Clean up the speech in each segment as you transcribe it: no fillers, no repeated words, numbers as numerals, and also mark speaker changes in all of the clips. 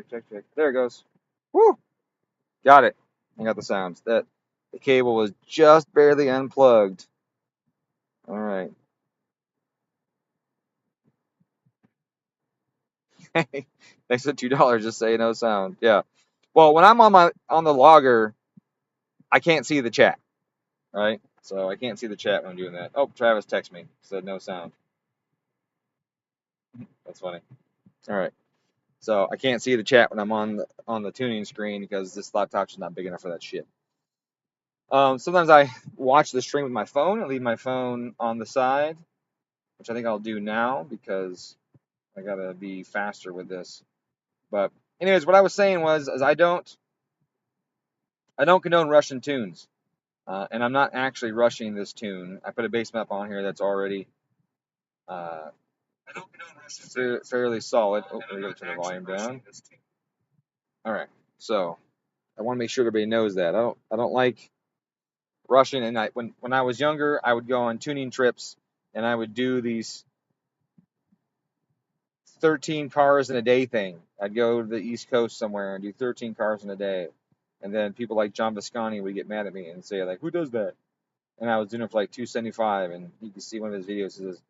Speaker 1: check. There it goes. Woo! Got it. I got the sounds. The cable was just barely unplugged. All right. Thanks for $2. Just say no sound. Yeah. Well, when I'm on the logger, I can't see the chat. Right. So I can't see the chat when I'm doing that. Oh, Travis texted me. Said no sound. That's funny. All right. So I can't see the chat when I'm on the tuning screen because this laptop's just not big enough for that shit. Sometimes I watch the stream with my phone and leave my phone on the side, which I think I'll do now because I gotta be faster with this. But anyways, what I was saying was, is I don't condone Russian tunes, and I'm not actually rushing this tune. I put a bass map on here that's already uh, fairly solid. Oh, we're gonna turn the volume down. All right, so I want to make sure everybody knows that I don't like rushing. And when I was younger, I would go on tuning trips and I would do these 13 cars in a day thing. I'd go to the East Coast somewhere and do 13 cars in a day. And then people like John Visconti would get mad at me and say, like, who does that? And I was doing it for like $275. And you can see one of his videos says,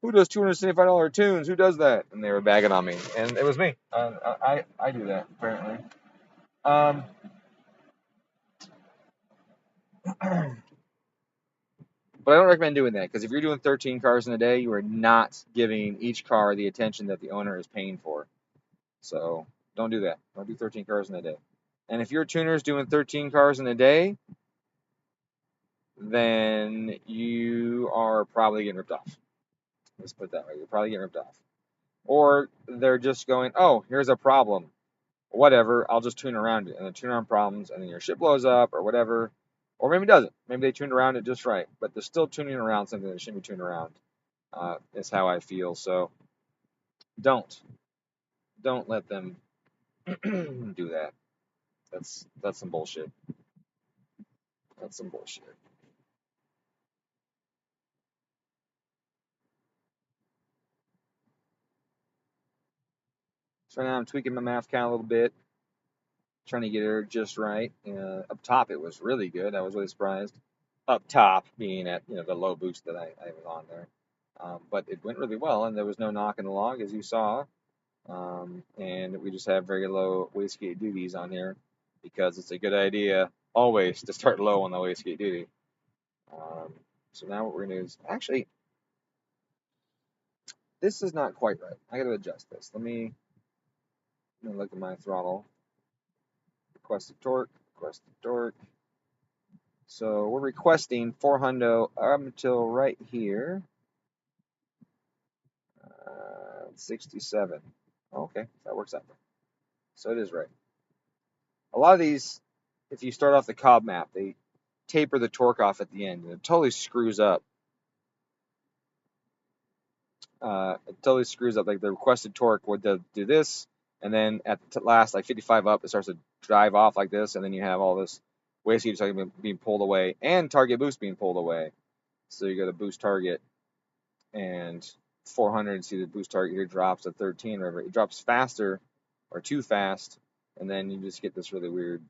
Speaker 1: who does $275 tunes? Who does that? And they were bagging on me. And it was me. I do that, apparently. But I don't recommend doing that because if you're doing 13 cars in a day, you are not giving each car the attention that the owner is paying for. So don't do that. Don't do 13 cars in a day. And if your tuner is doing 13 cars in a day, then you are probably getting ripped off. Let's put it that way. You're probably getting ripped off. Or they're just going, oh, here's a problem. Whatever, I'll just tune around it. And then tune around problems, and then your shit blows up or whatever. Or maybe it doesn't. Maybe they tuned around it just right. But they're still tuning around something that shouldn't be tuned around. Is how I feel. So don't let them do that. That's some bullshit. That's some bullshit. So right now I'm tweaking my math count a little bit, trying to get her just right. Up top it was really good. I was really surprised. Up top being at the low boost that I was on there. But it went really well, and there was no knock in the log, as you saw. And we just have very low wastegate duties on here because it's a good idea always to start low on the wastegate duty. So now what we're going to do is, actually, this is not quite right. I got to adjust this. Let me look at my throttle. Requested torque. So we're requesting 400 up until right here. 67. Okay, that works out. So it is right. A lot of these, if you start off the Cobb map, they taper the torque off at the end, and it totally screws up. It totally screws up. Like the requested torque would do this, and then at the last, like 55 up, it starts to drive off like this, and then you have all this wastegate being pulled away, and target boost being pulled away. So you go to boost target, and 400, see the boost target here drops to 13, or it drops faster or too fast, and then you just get this really weird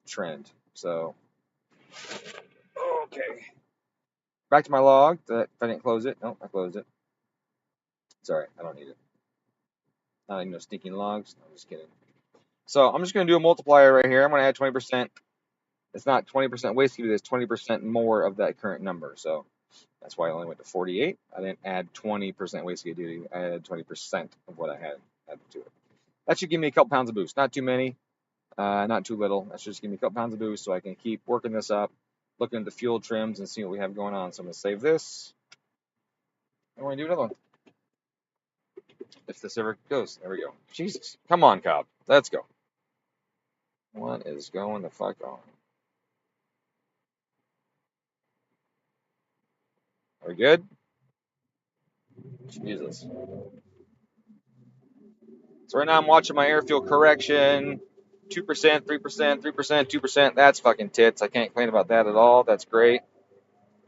Speaker 1: trend. So, okay. Back to my log. If I didn't close it, no, I closed it. Sorry, I don't need it. Not even no stinking logs. No, I'm just kidding. So I'm just going to do a multiplier right here. I'm going to add 20%. It's not 20% waste heat, it's 20% more of that current number. So that's why I only went to 48. I didn't add 20% waste heat duty. I added 20% of what I had added to it. That should give me a couple pounds of boost. Not too many, not too little. That should just give me a couple pounds of boost so I can keep working this up, looking at the fuel trims and see what we have going on. So I'm going to save this. And we're going to do another one. If this ever goes. There we go. Jesus. Come on, Cobb. Let's go. What is going the fuck on? Are we good? Jesus. So right now I'm watching my air fuel correction. 2%, 3%, 3%, 2%. That's fucking tits. I can't complain about that at all. That's great.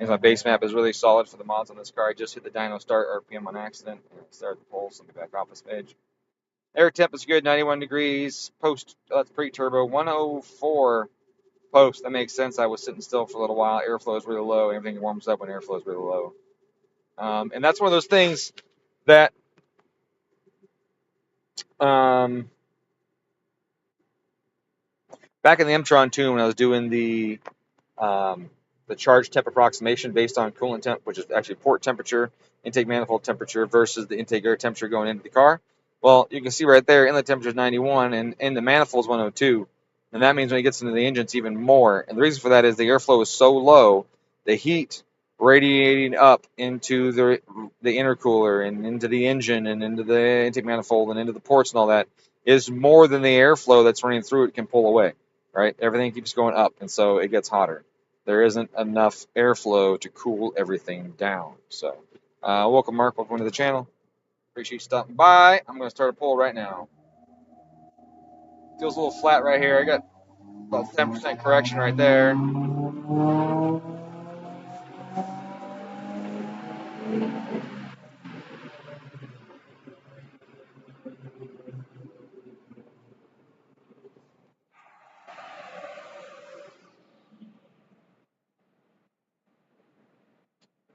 Speaker 1: And my base map is really solid for the mods on this car. I just hit the dyno start RPM on accident. Start the pulse. Let me back off this page. Air temp is good, 91 degrees. Post, that's pre-turbo, 104 post. That makes sense. I was sitting still for a little while. Airflow is really low. Everything warms up when airflow is really low. And that's one of those things that back in the Mtron tune, when I was doing the charge temp approximation based on coolant temp, which is actually port temperature, intake manifold temperature versus the intake air temperature going into the car. Well, you can see right there, inlet temperature is 91 and in the manifold is 102. And that means when it gets into the engine, it's even more. And the reason for that is the airflow is so low, the heat radiating up into the intercooler and into the engine and into the intake manifold and into the ports and all that is more than the airflow that's running through it can pull away, right? Everything keeps going up, and so it gets hotter. There isn't enough airflow to cool everything down. So, welcome, Mark. Welcome to the channel. Appreciate you stopping by. I'm going to start a poll right now. Feels a little flat right here. I got about 10% correction right there.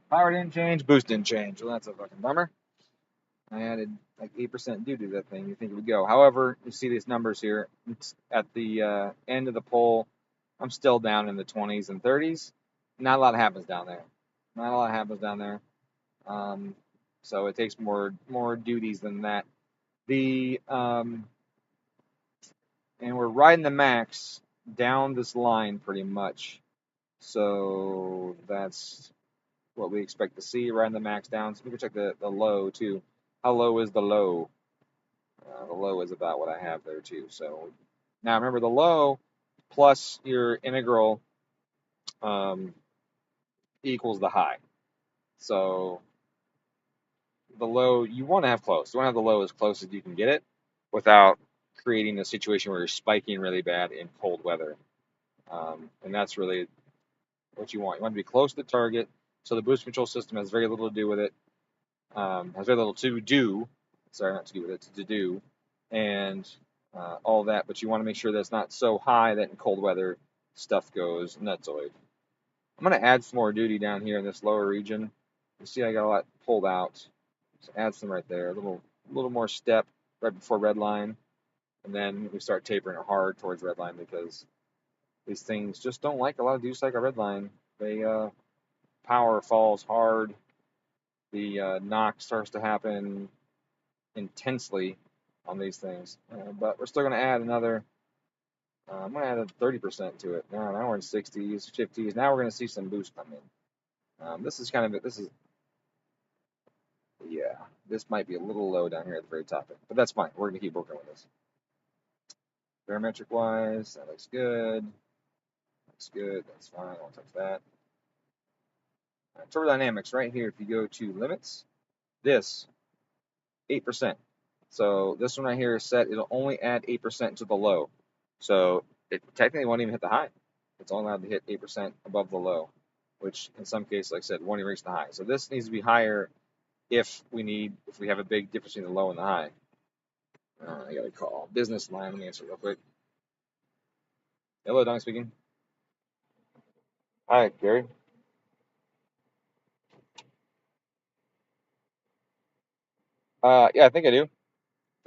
Speaker 1: Power didn't change, boost didn't change. Well, that's a fucking bummer. I added like 8% due to that thing. You think it would go. However, you see these numbers here. It's at the end of the poll, I'm still down in the 20s and 30s. Not a lot happens down there. Not a lot happens down there. So it takes more duties than that. And we're riding the max down this line pretty much. So that's what we expect to see, riding the max down. So we can check the low too. How low is the low? The low is about what I have there too. So now remember the low plus your integral equals the high. So the low you want to have close. You want to have the low as close as you can get it without creating a situation where you're spiking really bad in cold weather. And that's really what you want. You want to be close to the target, so the boost control system has very little to do with it. Has very little to do. Sorry, not to do with it, to do, and all that. But you want to make sure that it's not so high that in cold weather stuff goes nutsoid. I'm going to add some more duty down here in this lower region. You see, I got a lot pulled out. So add some right there, a little more step right before red line, and then we start tapering it hard towards red line because these things just don't like a lot of deuce like a red line. They power falls hard. The knock starts to happen intensely on these things. But we're still going to add another. I'm going to add a 30% to it. Now we're in 60s, 50s. Now we're going to see some boost come in. This is kind of this is yeah. This might be a little low down here at the very top, but that's fine. We're going to keep working with this. Barometric wise, that looks good. Looks good. That's fine. I won't touch that. Turbodynamics right here. If you go to limits, this 8%. So this one right here is set. It'll only add 8% to the low. So it technically won't even hit the high. It's only allowed to hit 8% above the low, which in some cases, like I said, won't even reach the high. So this needs to be higher if we have a big difference between the low and the high. I got a call. Business line. Let me answer real quick. Hello, Don speaking. Hi, Gary. Yeah, I think I do.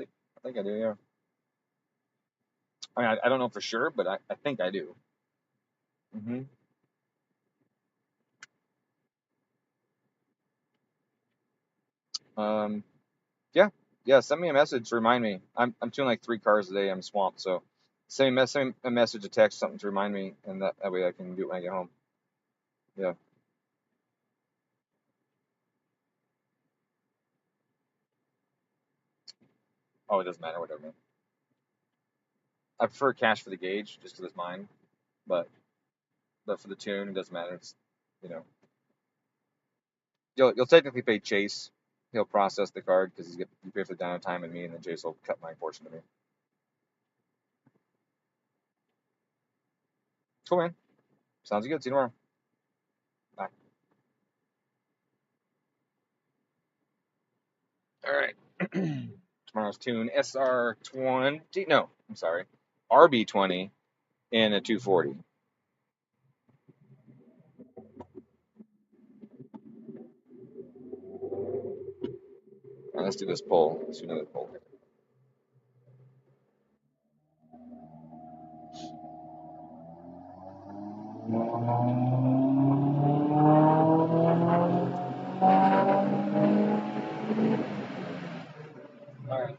Speaker 1: I think I do. Yeah. I mean, I don't know for sure, but I think I do. hmm Um, yeah, yeah. Send me a message to remind me. I'm doing like 3 cars a day. I'm swamped, so send me a message, a text, something to remind me, and that way I can do it when I get home. Yeah. Oh, it doesn't matter. Whatever, man. I prefer cash for the gauge just because it's mine, but for the tune, it doesn't matter. It's you know, you'll technically pay Chase. He'll process the card because you pay for the downtime and me, and then Chase will cut my portion to me. Cool, man. Sounds good. See you tomorrow. Bye. All right. Tomorrow's tune SR20. No, I'm sorry. RB20 in a 240. All right, let's do this poll. Let's do another poll. All right.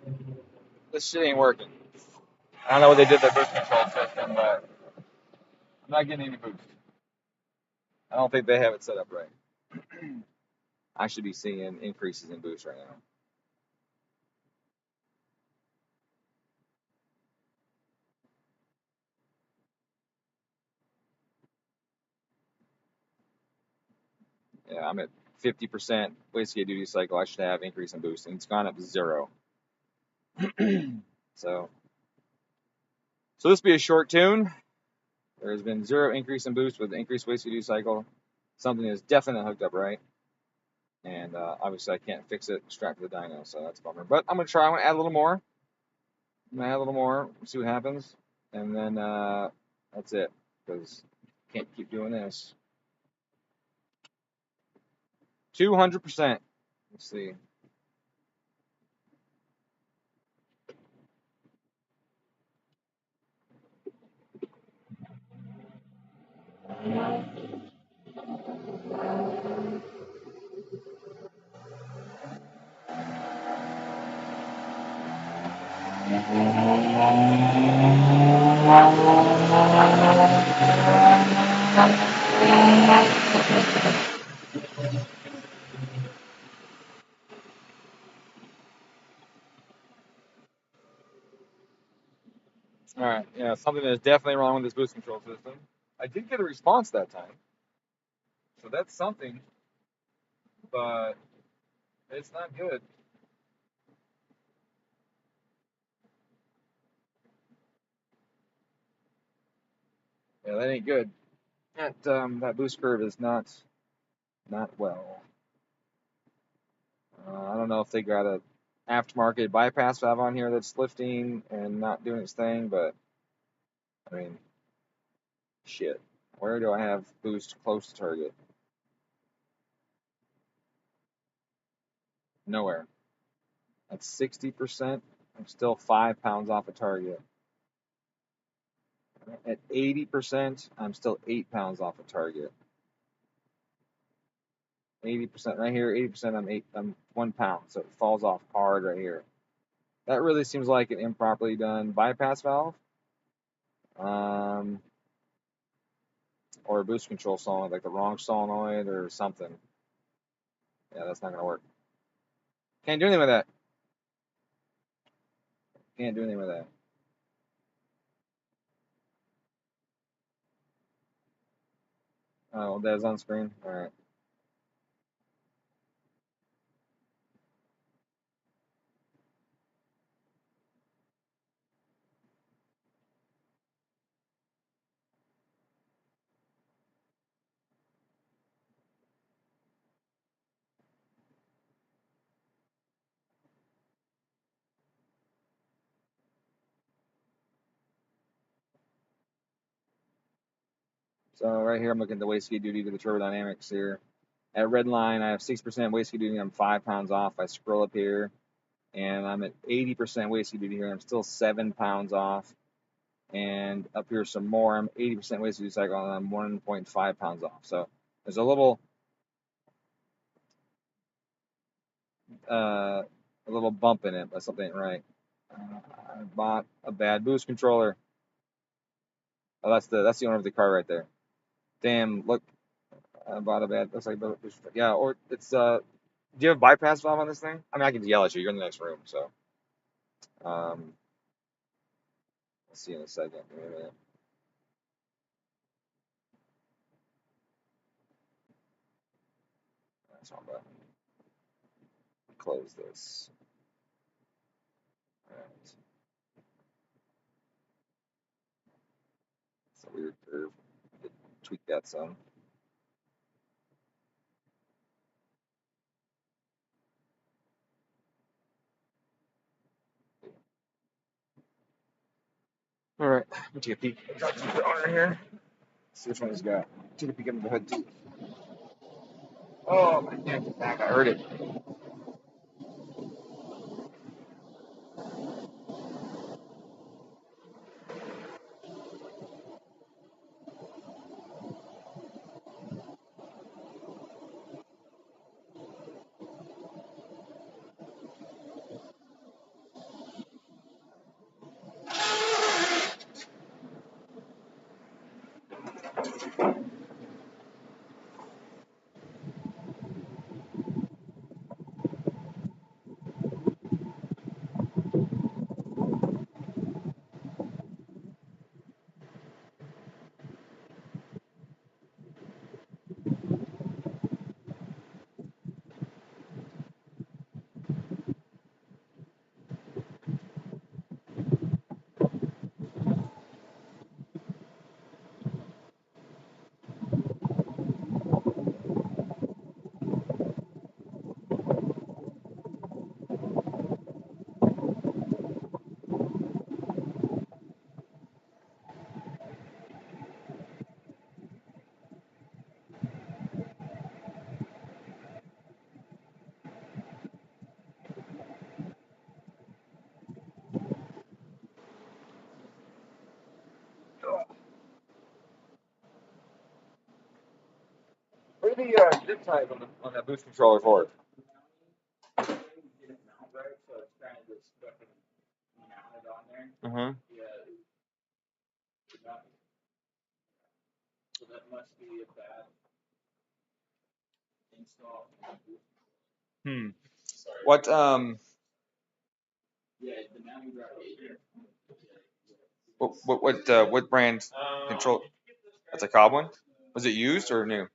Speaker 1: This shit ain't working. I don't know what they did with their boost control system, but I'm not getting any boost. I don't think they have it set up right. I should be seeing increases in boost right now. Yeah, I'm at 50% wastegate duty cycle. I should have increase in boost, and it's gone up to 0. So, so this will be a short tune. There has been 0 increase in boost with increased wastegate duty cycle. Something is definitely hooked up right, and obviously I can't fix it strapped to the dyno, so that's a bummer. But I'm gonna try. I'm gonna add a little more. I'm gonna add a little more. See what happens, and then that's it. Because can't keep doing this. 200%. Let's see. All right. Yeah, something is definitely wrong with this boost control system. I did get a response that time, so that's something, but it's not good. Yeah, that ain't good. That boost curve is not well. I don't know if they got a aftermarket bypass valve on here that's lifting and not doing its thing, but I mean, shit. Where do I have boost close to target? Nowhere. At 60%, I'm still 5 pounds off a target. At 80%, I'm still 8 pounds off a target. 80% right here, 80%, I'm 1 pound, so it falls off hard right here. That really seems like an improperly done bypass valve, um, or a boost control solenoid, like the wrong solenoid or something. Yeah, that's not gonna work. Can't do anything with that. Can't do anything with that. Oh, that's on screen. All right. So right here, I'm looking at the wastegate duty to the turbodynamics here. At red line, I have 6% wastegate duty. I'm 5 pounds off. I scroll up here, and I'm at 80% wastegate duty here. I'm still 7 pounds off. And up here some more. I'm 80% wastegate duty cycle, and I'm 1.5 pounds off. So there's uh, a little bump in it, but something ain't right. I bought a bad boost controller. Oh, that's the owner of the car right there. Damn, look, I bought a bad. Looks like yeah, or it's Do you have a bypass valve on this thing? I mean, I can yell at you. You're in the next room, so um, let's see in a second. Give me a minute. That's wrong button. Close this. All right. It's a weird curve. Tweak that some. Let me take a peek. Talk to the owner here. See which one he's got. Take a peek under the hood too. Oh my neck is back. I heard it. Where are the zip ties on that boost controller for? Uh huh. Hmm. What what brand control? That's a Cobb one. Was it used or new?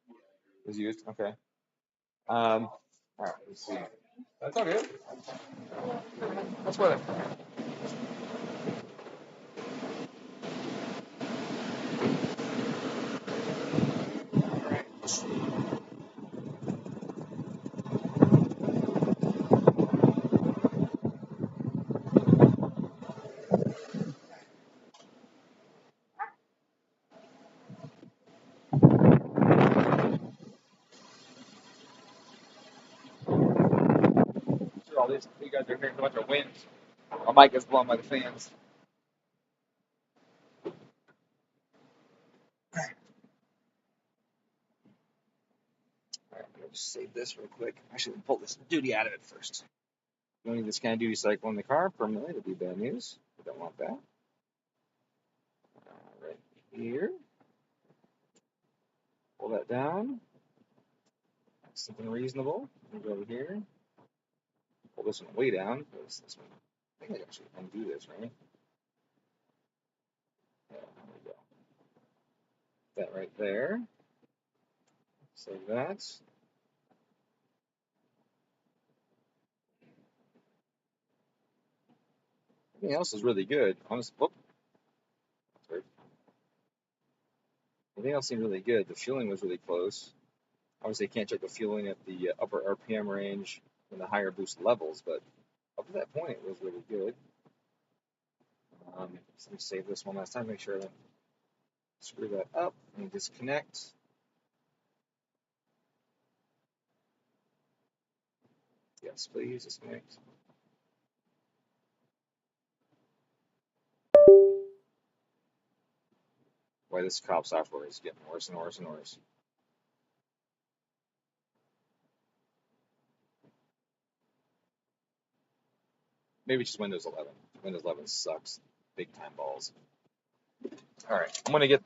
Speaker 1: It was used. Okay. All right. Let's see. That's all good. That's what. Sure, all these you guys are hearing a bunch of wind. My mic is blown by the fans. All right, let me just save this real quick. I should pull this duty out of it first. You don't need this kind of duty cycle in the car permanently. That'd be bad news. We don't want that. All right, here. Pull that down. Something reasonable. Move over here. Pull this one way down. This one. I think I actually undo this, right? Yeah, there we go. That right there. Save that. Everything else is really good. Honestly, whoop, sorry. Everything else seemed really good. The fueling was really close. Obviously, I can't check the fueling at the upper RPM range and the higher boost levels, but up to that point, it was really good. So let me save this one last time. Make sure I don't screw that up and disconnect. Yes, please disconnect. Boy, this Cobb software is getting worse and worse and worse. Maybe it's just Windows 11. Windows 11 sucks. Big time balls. All right, I'm gonna get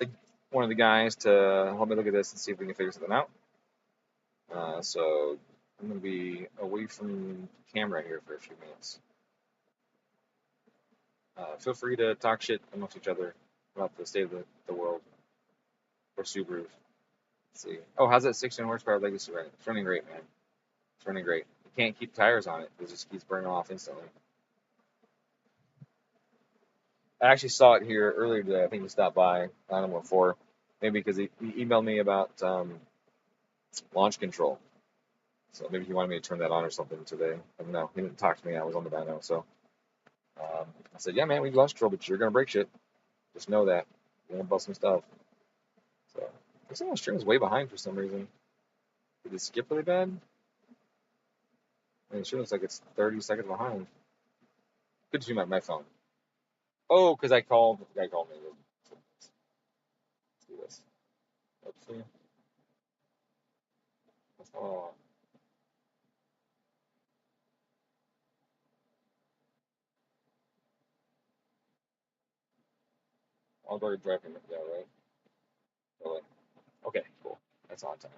Speaker 1: one of the guys to help me look at this and see if we can figure something out. So I'm gonna be away from camera here for a few minutes. Feel free to talk shit amongst each other about the state of the world or Subaru. Let's see. Oh, how's that 16 horsepower Legacy running? It's running great, man. It's running great. You can't keep tires on it. It just keeps burning off instantly. I actually saw it here earlier today. I think he stopped by. I don't know what for. Maybe because he emailed me about launch control. So maybe he wanted me to turn that on or something today. But no, he didn't talk to me. I was on the dyno. So I said, yeah, man, we can launch control, but you're going to break shit. Just know that. You're gonna bust some stuff. So looks like my stream is way behind for some reason. Did it skip really bad? I mean, it sure looks like it's 30 seconds behind. Good to see my phone. Oh, because I called. The guy called me. Let's do this. Oopsie. Oh, I'll go driving. Yeah, right. Really? Okay, cool. That's on time.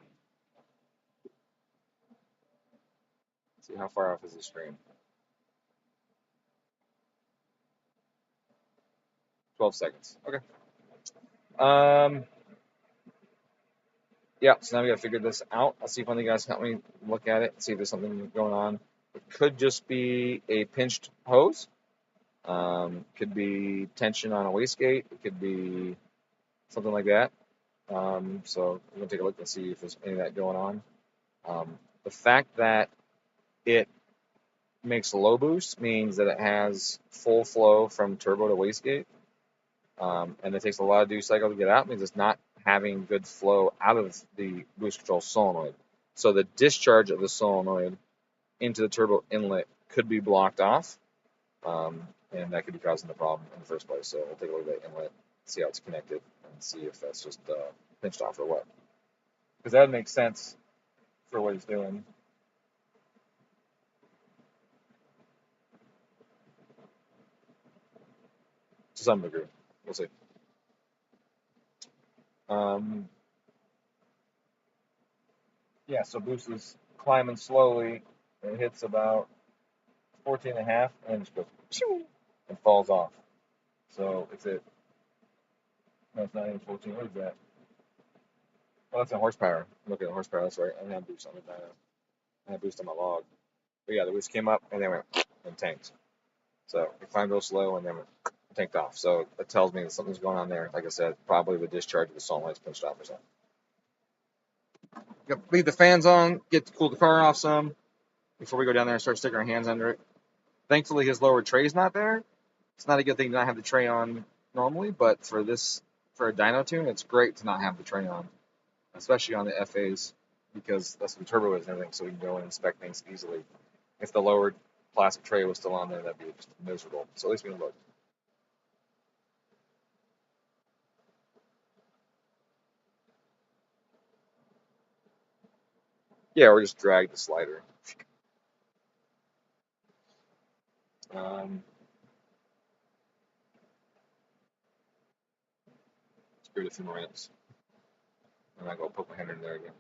Speaker 1: Let's see how far off is the stream. 12 seconds. Okay. Um. Yeah. So now we gotta figure this out. I'll see if one of you guys can help me look at it. See if there's something going on. It could just be a pinched hose. Could be tension on a wastegate. It could be something like that. So we're gonna take a look and see if there's any of that going on. The fact that it makes low boost means that it has full flow from turbo to wastegate, and it takes a lot of duty cycle to get out. It means it's not having good flow out of the boost control solenoid. So the discharge of the solenoid into the turbo inlet could be blocked off, and that could be causing the problem in the first place. So we'll take a look at that inlet, see how it's connected, and see if that's just pinched off or what. Because that would make sense for what he's doing. To some degree. We'll see. Yeah, so boost is climbing slowly. It hits about 14 and a half and just goes and falls off. So it's at, no, it's not even 14. What is that? Oh, that's a horsepower. Look at the horsepower. That's right. I didn't have boost on the dyno. I had boost on my log. But yeah, the boost came up and then went and tanked. So it climbed real slow and then went tanked off. So it tells me that something's going on there. Like I said, probably the discharge of the solenoid's pinched off or something. Leave the fans on, get to cool the car off some before we go down there and start sticking our hands under it. Thankfully, his lower tray's not there. It's not a good thing to not have the tray on normally, but for a dyno tune, it's great to not have the tray on, especially on the FAs, because that's what the turbo is and everything, so we can go and inspect things easily. If the lowered plastic tray was still on there, that'd be just miserable. So at least we can look. Yeah, or just drag the slider. Let's give it a few more minutes. And I go poke my hand in there again.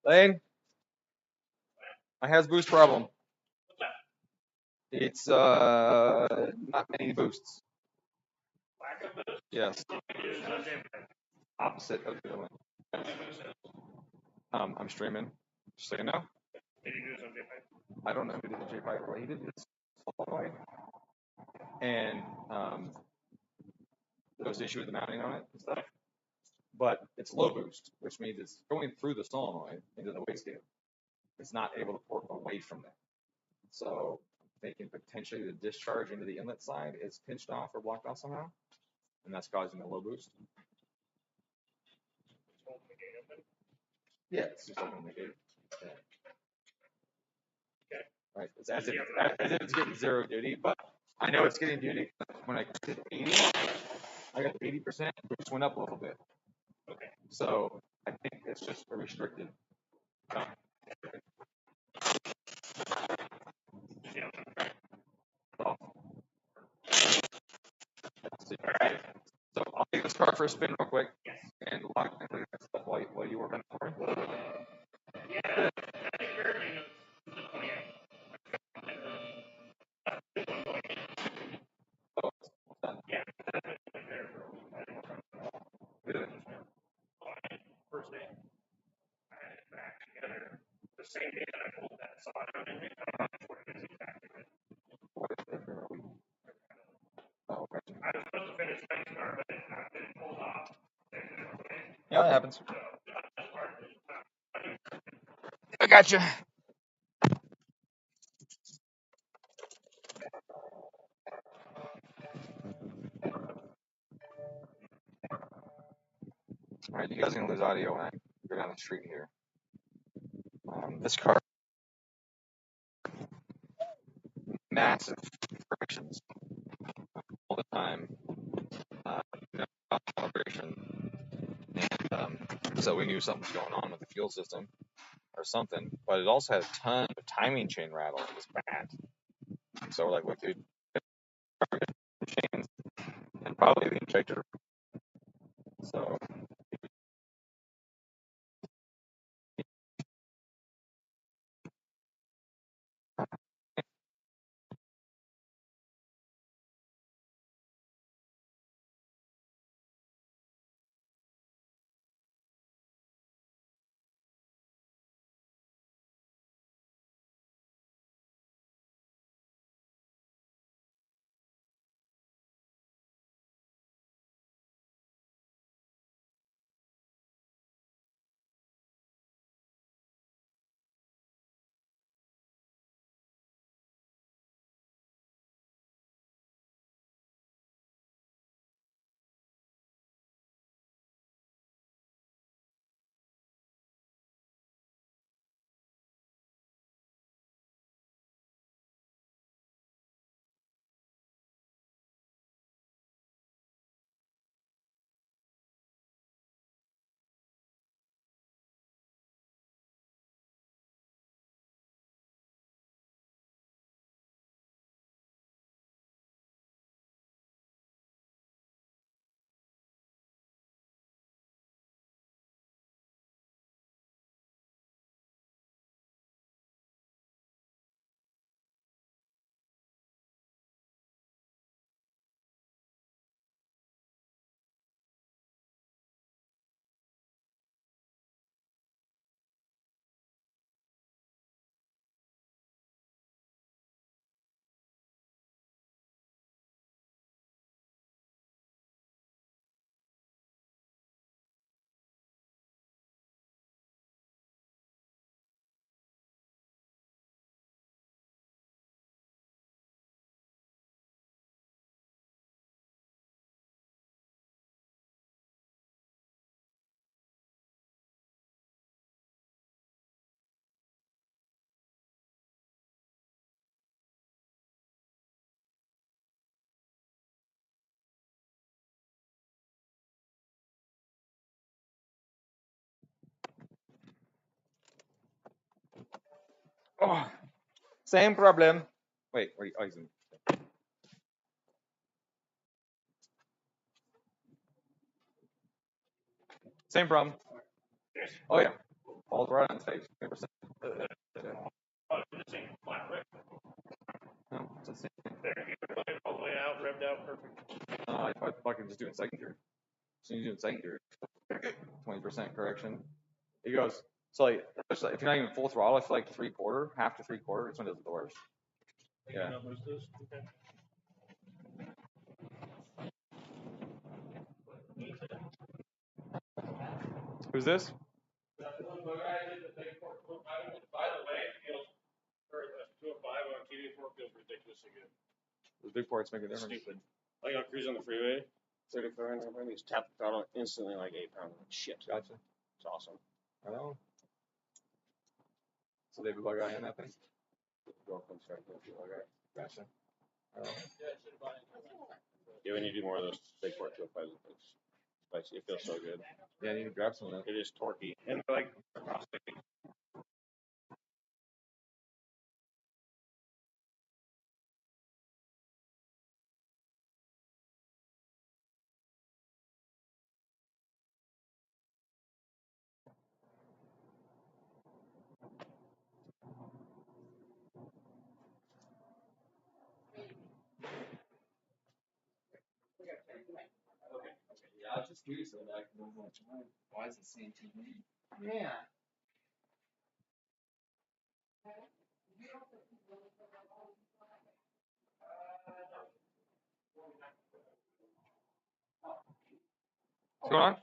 Speaker 1: Lane, I has boost problem. It's not many boosts. Yes. Opposite of the other one. I'm streaming. Just so you know. I don't know who did the J Pipe. He did this solenoid, and there was an issue with the mounting on it and stuff. But it's low boost, which means it's going through the solenoid into the wastegate. It's not able to port away from that. So thinking potentially the discharge into the inlet side is pinched off or blocked off somehow, and that's causing the low boost. Yeah, it's just opening the gate. Yeah. Right. It's as if it's getting zero duty, but I know it's getting duty. When I did 80, I got 80%, which went up a little bit. So I think it's just a restricted. So I'll take this car for a spin real quick and lock and stuff while you work on it for me. Yeah, that happens. I got you. noise audio when I go down the street here. This car, massive frictions all the time, no calibration, and so we knew something was going on with the fuel system or something. But it also had a ton of timing chain rattle. It was bad. So we're like, look, dude, chains and probably the injector. So oh, same problem. Wait, wait, oh, he's in. Same problem. Oh yeah, all right on stage. 100%. No, it's the same.
Speaker 2: All the way out, revved out, perfect.
Speaker 1: I fucking just doing second gear. So you doing second gear, 20% correction. He goes, so like, if you're not even full throttle, I feel like three-quarter, half to three-quarter, it's when it does it the worst. Yeah.
Speaker 2: Okay.
Speaker 1: Who's this?
Speaker 2: By the way, feels for the 205 on TD4 feels ridiculously good.
Speaker 1: Those big parts make a difference.
Speaker 2: Stupid. Like on cruise on the freeway, 35, and I just tap the throttle instantly, like 8 pounds. Shit.
Speaker 1: Gotcha.
Speaker 2: It's awesome.
Speaker 1: I know. So they have a bug eye in that thing?
Speaker 2: Girlfriend's starting to feel like that.
Speaker 1: Gotcha. I don't know.
Speaker 2: Yeah, we need to do more of those big 205s. Spicy. It feels so good.
Speaker 1: Yeah, you need to grab some of that.
Speaker 2: It is torquey. And like,
Speaker 1: Yeah, I was just curious about that. Why is it saying TV?
Speaker 2: yeah.
Speaker 1: What's going on?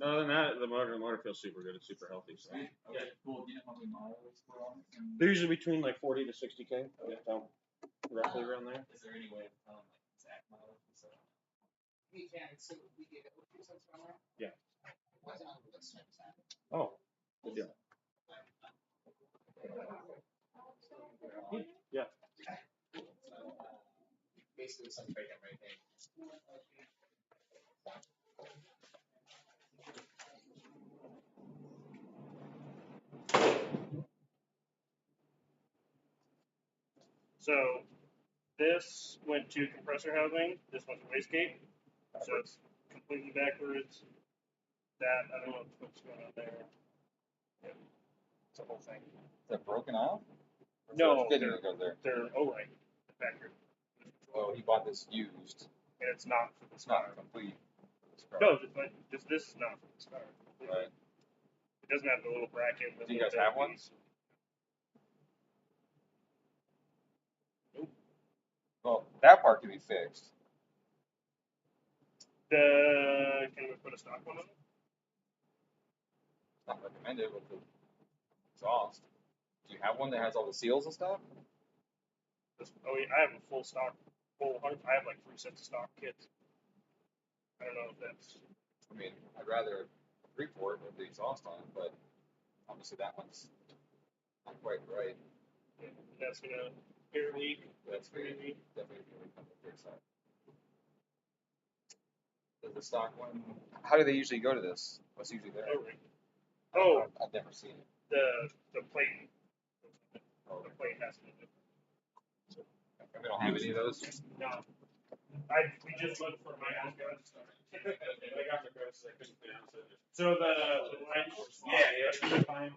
Speaker 2: Other than that, the motor feels super good. It's super healthy. So. They're usually between like 40 to 60K. Roughly around there. Is there any way of telling like exact mileage? We can. So we get it. Yeah. Oh, good deal. Yeah. Basically, some trade right there. So this went to compressor housing. This went to wastegate. So it's completely backwards. That I don't know what's going on there. Yeah. It's a whole thing.
Speaker 1: Is that broken off?
Speaker 2: No,
Speaker 1: They're
Speaker 2: right. Factory.
Speaker 1: Oh, he bought this used.
Speaker 2: And it's not for
Speaker 1: It's not complete.
Speaker 2: No, just this is not for this car.
Speaker 1: Right.
Speaker 2: It doesn't have the little bracket.
Speaker 1: Do you guys have one?
Speaker 2: Nope.
Speaker 1: Well, that part can be fixed.
Speaker 2: Can we put a stock one on it?
Speaker 1: It's not recommended with the exhaust. Do you have one that has all the seals and stuff?
Speaker 2: I have a full stock, I have like 3 sets of stock kits. I don't know if that's.
Speaker 1: I mean, I'd rather report with the exhaust on it, but obviously that one's not quite right.
Speaker 2: That's gonna air leak.
Speaker 1: That's definitely gonna come to fix that. Does the stock one? How do they usually go to this? What's usually there? I've never seen it.
Speaker 2: The plate. Oh, the plate has to be different.
Speaker 1: We don't have any of those.
Speaker 2: No. We just looked for my own guns. I got the guns. I couldn't pronounce it. So the line. Yeah, fine.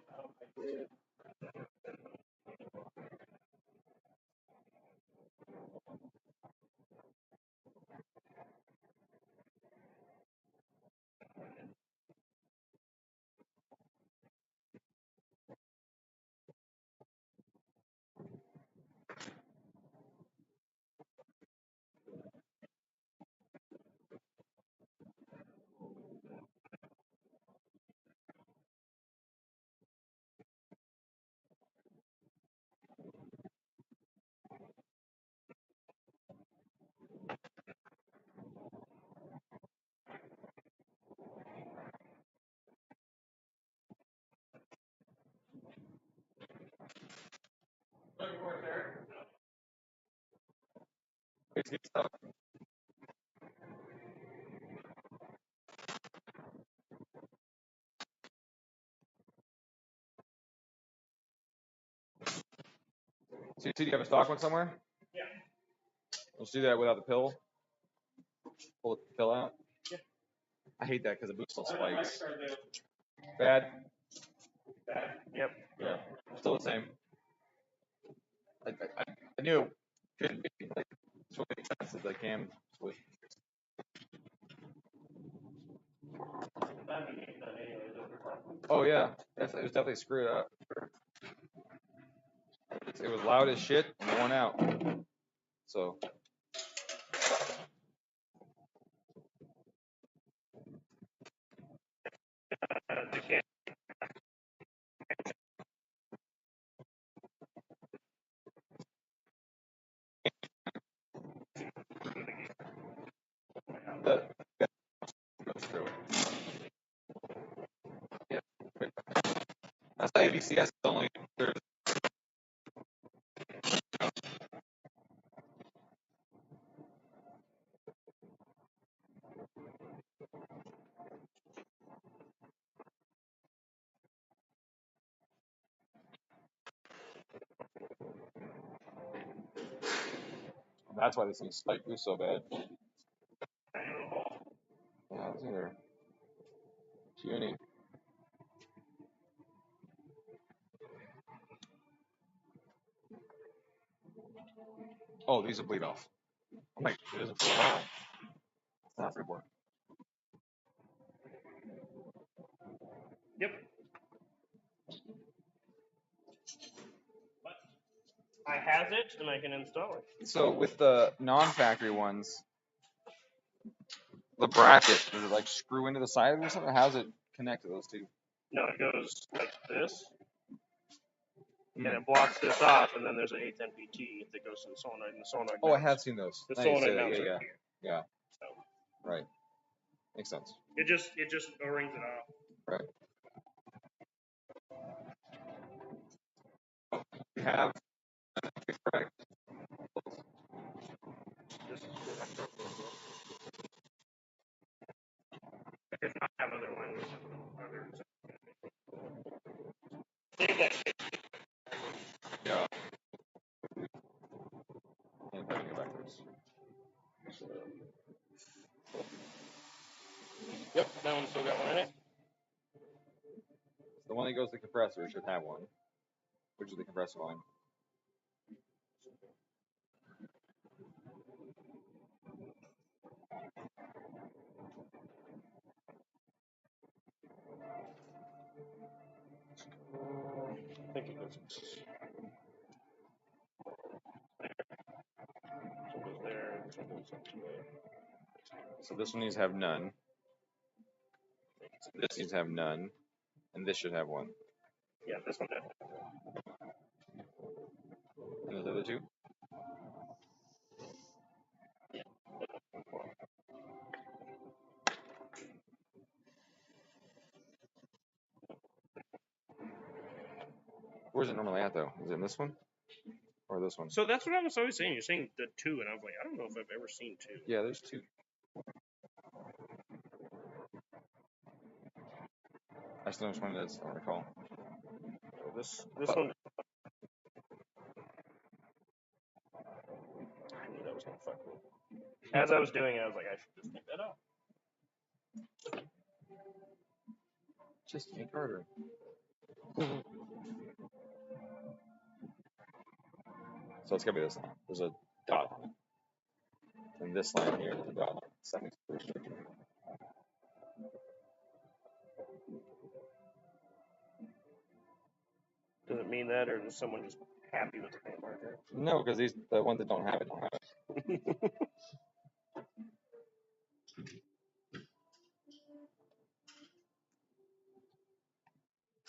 Speaker 1: It's good stuff. So do you have a stock one somewhere?
Speaker 2: Yeah.
Speaker 1: Let's do that without the pill. Pull the pill out.
Speaker 2: Yeah.
Speaker 1: I hate that because the boot still spikes. Bad.
Speaker 2: Yep.
Speaker 1: Yeah. Still the same. I knew it couldn't be like so many times as I can with. Oh yeah, it was definitely screwed up. It was loud as shit and worn out. So. Goes through it. Yeah. That's why ABCS is only. That's why this thing spike boost so bad. Yeah, it's either puny. Oh, these will bleed off. I'm like, it isn't free ball. It's not free board.
Speaker 2: Yep. I has it, and I can install it.
Speaker 1: So with the non-factory ones, the bracket, does it like screw into the side of it or something? How does it connect to those two?
Speaker 2: No, it goes like this, and it blocks this off, and then there's an 810 PT that goes to the solenoid, and the solenoid.
Speaker 1: Oh, I
Speaker 2: mounts.
Speaker 1: have seen those.
Speaker 2: The
Speaker 1: Now you say
Speaker 2: solenoid
Speaker 1: that.
Speaker 2: mounts
Speaker 1: Yeah,
Speaker 2: right
Speaker 1: yeah,
Speaker 2: here.
Speaker 1: yeah.
Speaker 2: So
Speaker 1: Right. Makes sense.
Speaker 2: it just O-rings it off.
Speaker 1: Right. You have correct.
Speaker 2: This is if not have other ones.
Speaker 1: Yeah. And putting it backwards.
Speaker 2: Yep, that one's still got one in it.
Speaker 1: The one that goes to the compressor should have one, which is the compressor line.
Speaker 2: I think it goes. It goes there.
Speaker 1: So this one needs to have none. This needs to have none, and this should have one.
Speaker 2: Yeah, this one did.
Speaker 1: And those other two. Where's it normally at though? Is it in this one or this one?
Speaker 2: So that's what I was always saying. You're saying the two, and I was like, I don't know if I've ever seen two.
Speaker 1: Yeah, there's two. I just know which one it is. I don't recall.
Speaker 2: So this one. I knew that was gonna fuck me. As I was doing it, I was like, I should just take that out.
Speaker 1: Just think harder. So it's gotta be this line. There's a dot on it. And this line here is a dot. Second.
Speaker 2: Does it mean that, or is someone just happy with the paint marker?
Speaker 1: No, because the ones that don't have it don't have it.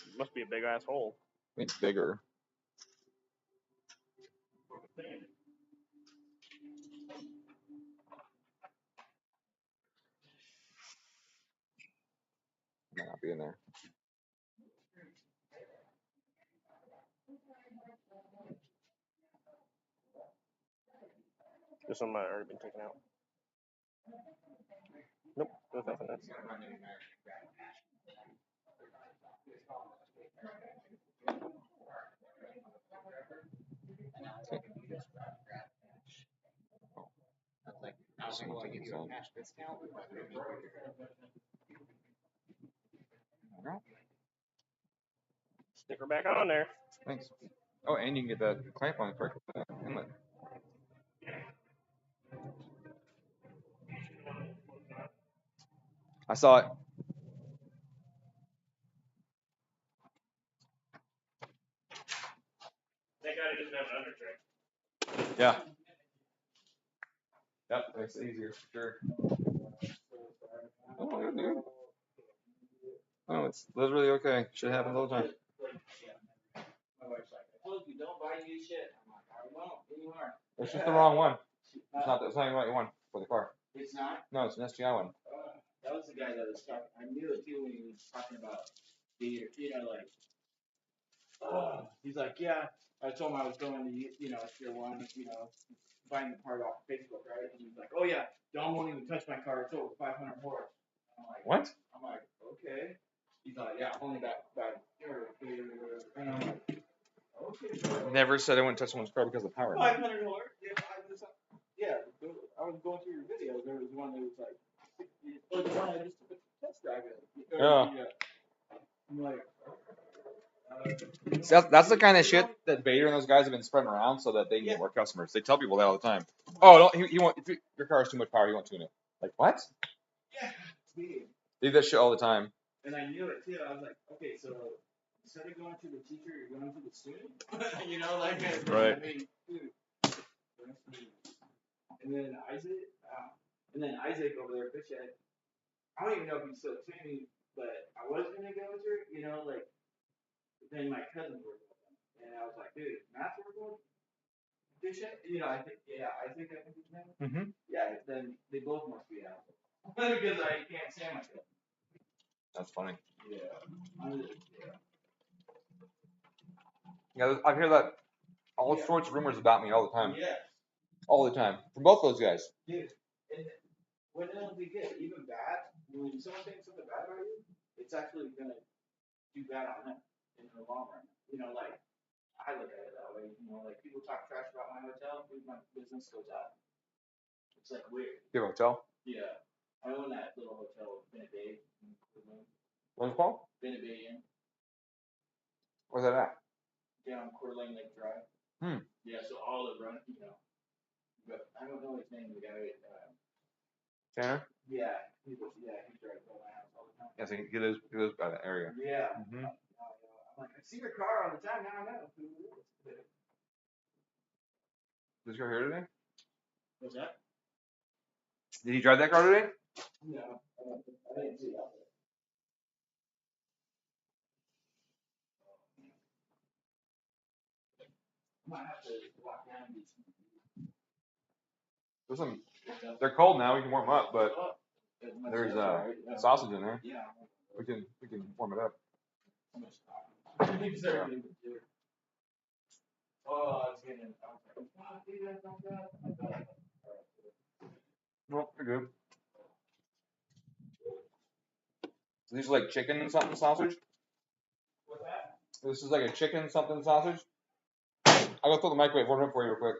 Speaker 2: It must be a big ass hole.
Speaker 1: It's bigger. Might not be in there.
Speaker 2: This one might have already been taken out. Nope, there's nothing there. Sticker back on there.
Speaker 1: Thanks. Oh, and you can get that clamp on correct inlet. I saw it.
Speaker 2: Thank God it doesn't have an under tray.
Speaker 1: Yeah. Yep, makes it easier for sure. Oh, yeah, dude. Oh, it's literally okay. Shit happens all the time.
Speaker 3: Don't buy new shit. I'm like, I won't anymore.
Speaker 1: It's just the wrong one. It's not even the right one for the car.
Speaker 3: It's not?
Speaker 1: No, it's an SGI one.
Speaker 3: That was the guy that was talking. I knew it too when he was talking about the, like, he's like, yeah. I told him I was going to, Tier 1, buying the part off Facebook, right? And he's like, oh yeah, Dom won't even touch my car. It's over 500 horse. I'm like,
Speaker 1: what?
Speaker 3: I'm like, okay. He's like, yeah, only that. And I'm like, okay.
Speaker 1: Never said I wouldn't touch someone's car because of power.
Speaker 3: 500 horse. Yeah, I was going through your video. There was one that was like, or the one I just took a test drive in.
Speaker 1: Yeah.
Speaker 3: I'm like,
Speaker 1: See, that's the kind of shit that Vader and those guys have been spreading around so that they can get more customers. They tell people that all the time. Oh, he won't. If your car has too much power, he won't tune it. Like what?
Speaker 3: yeah, it's me.
Speaker 1: They do that shit all the time.
Speaker 3: And I knew it too. I was like, okay, so instead of going to the teacher, you're going to the student. You know, like
Speaker 1: Right.
Speaker 3: I mean, dude. And then Isaac over there, fish head. I don't even know if he's still training, but I was gonna go to it, you know, like. But then my cousins were with him, and I was like, dude, Matt's working with fish head. You know, I think Isaac, I think his name.
Speaker 1: Mm-hmm.
Speaker 3: Yeah, then they both must be out because I can't stand myself.
Speaker 1: That's funny.
Speaker 3: Yeah.
Speaker 1: Yeah, I hear that all sorts of rumors about me all the time.
Speaker 3: Yeah.
Speaker 1: All the time. From both those guys.
Speaker 3: Dude, and when it'll be good, even bad, when someone thinks something bad about you, it's actually gonna do bad on them in the long run. You know, like I look at it that way. You know, like people talk trash about my hotel, dude, my business goes up. It's like weird.
Speaker 1: Your hotel?
Speaker 3: Yeah. I own that little hotel, Bennett Bay.
Speaker 1: What's it called?
Speaker 3: Bennett Bay Inn.
Speaker 1: Where's that at?
Speaker 3: Down Coeur d'Alene Lake Drive. Yeah, so all the run, you know. But I don't know his name, the guy.
Speaker 1: Tanner?
Speaker 3: Yeah, he drives by my house all the time.
Speaker 1: Yes, he lives by that area.
Speaker 3: Yeah.
Speaker 1: Mm-hmm.
Speaker 3: I'm like, I see your car all the time. Now I know who it is.
Speaker 1: Did you go here today?
Speaker 3: What's that?
Speaker 1: Did he drive that car today?
Speaker 3: No, I didn't see it out there. I might have to walk down and get
Speaker 1: Listen, they're cold now. We can warm them up, but there's sausage in there.
Speaker 3: Yeah.
Speaker 1: We can warm it up.
Speaker 3: Yeah. Oh, I was getting. I was like, wow, dude, that's not bad.
Speaker 1: No, you're good. So these are like chicken and something sausage?
Speaker 3: What's that?
Speaker 1: This is like a chicken something sausage? I'll go throw the microwave, warm it up for you real quick.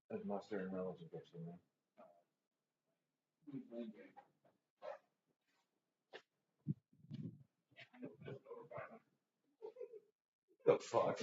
Speaker 1: There's mustard and relish in there. The fuck?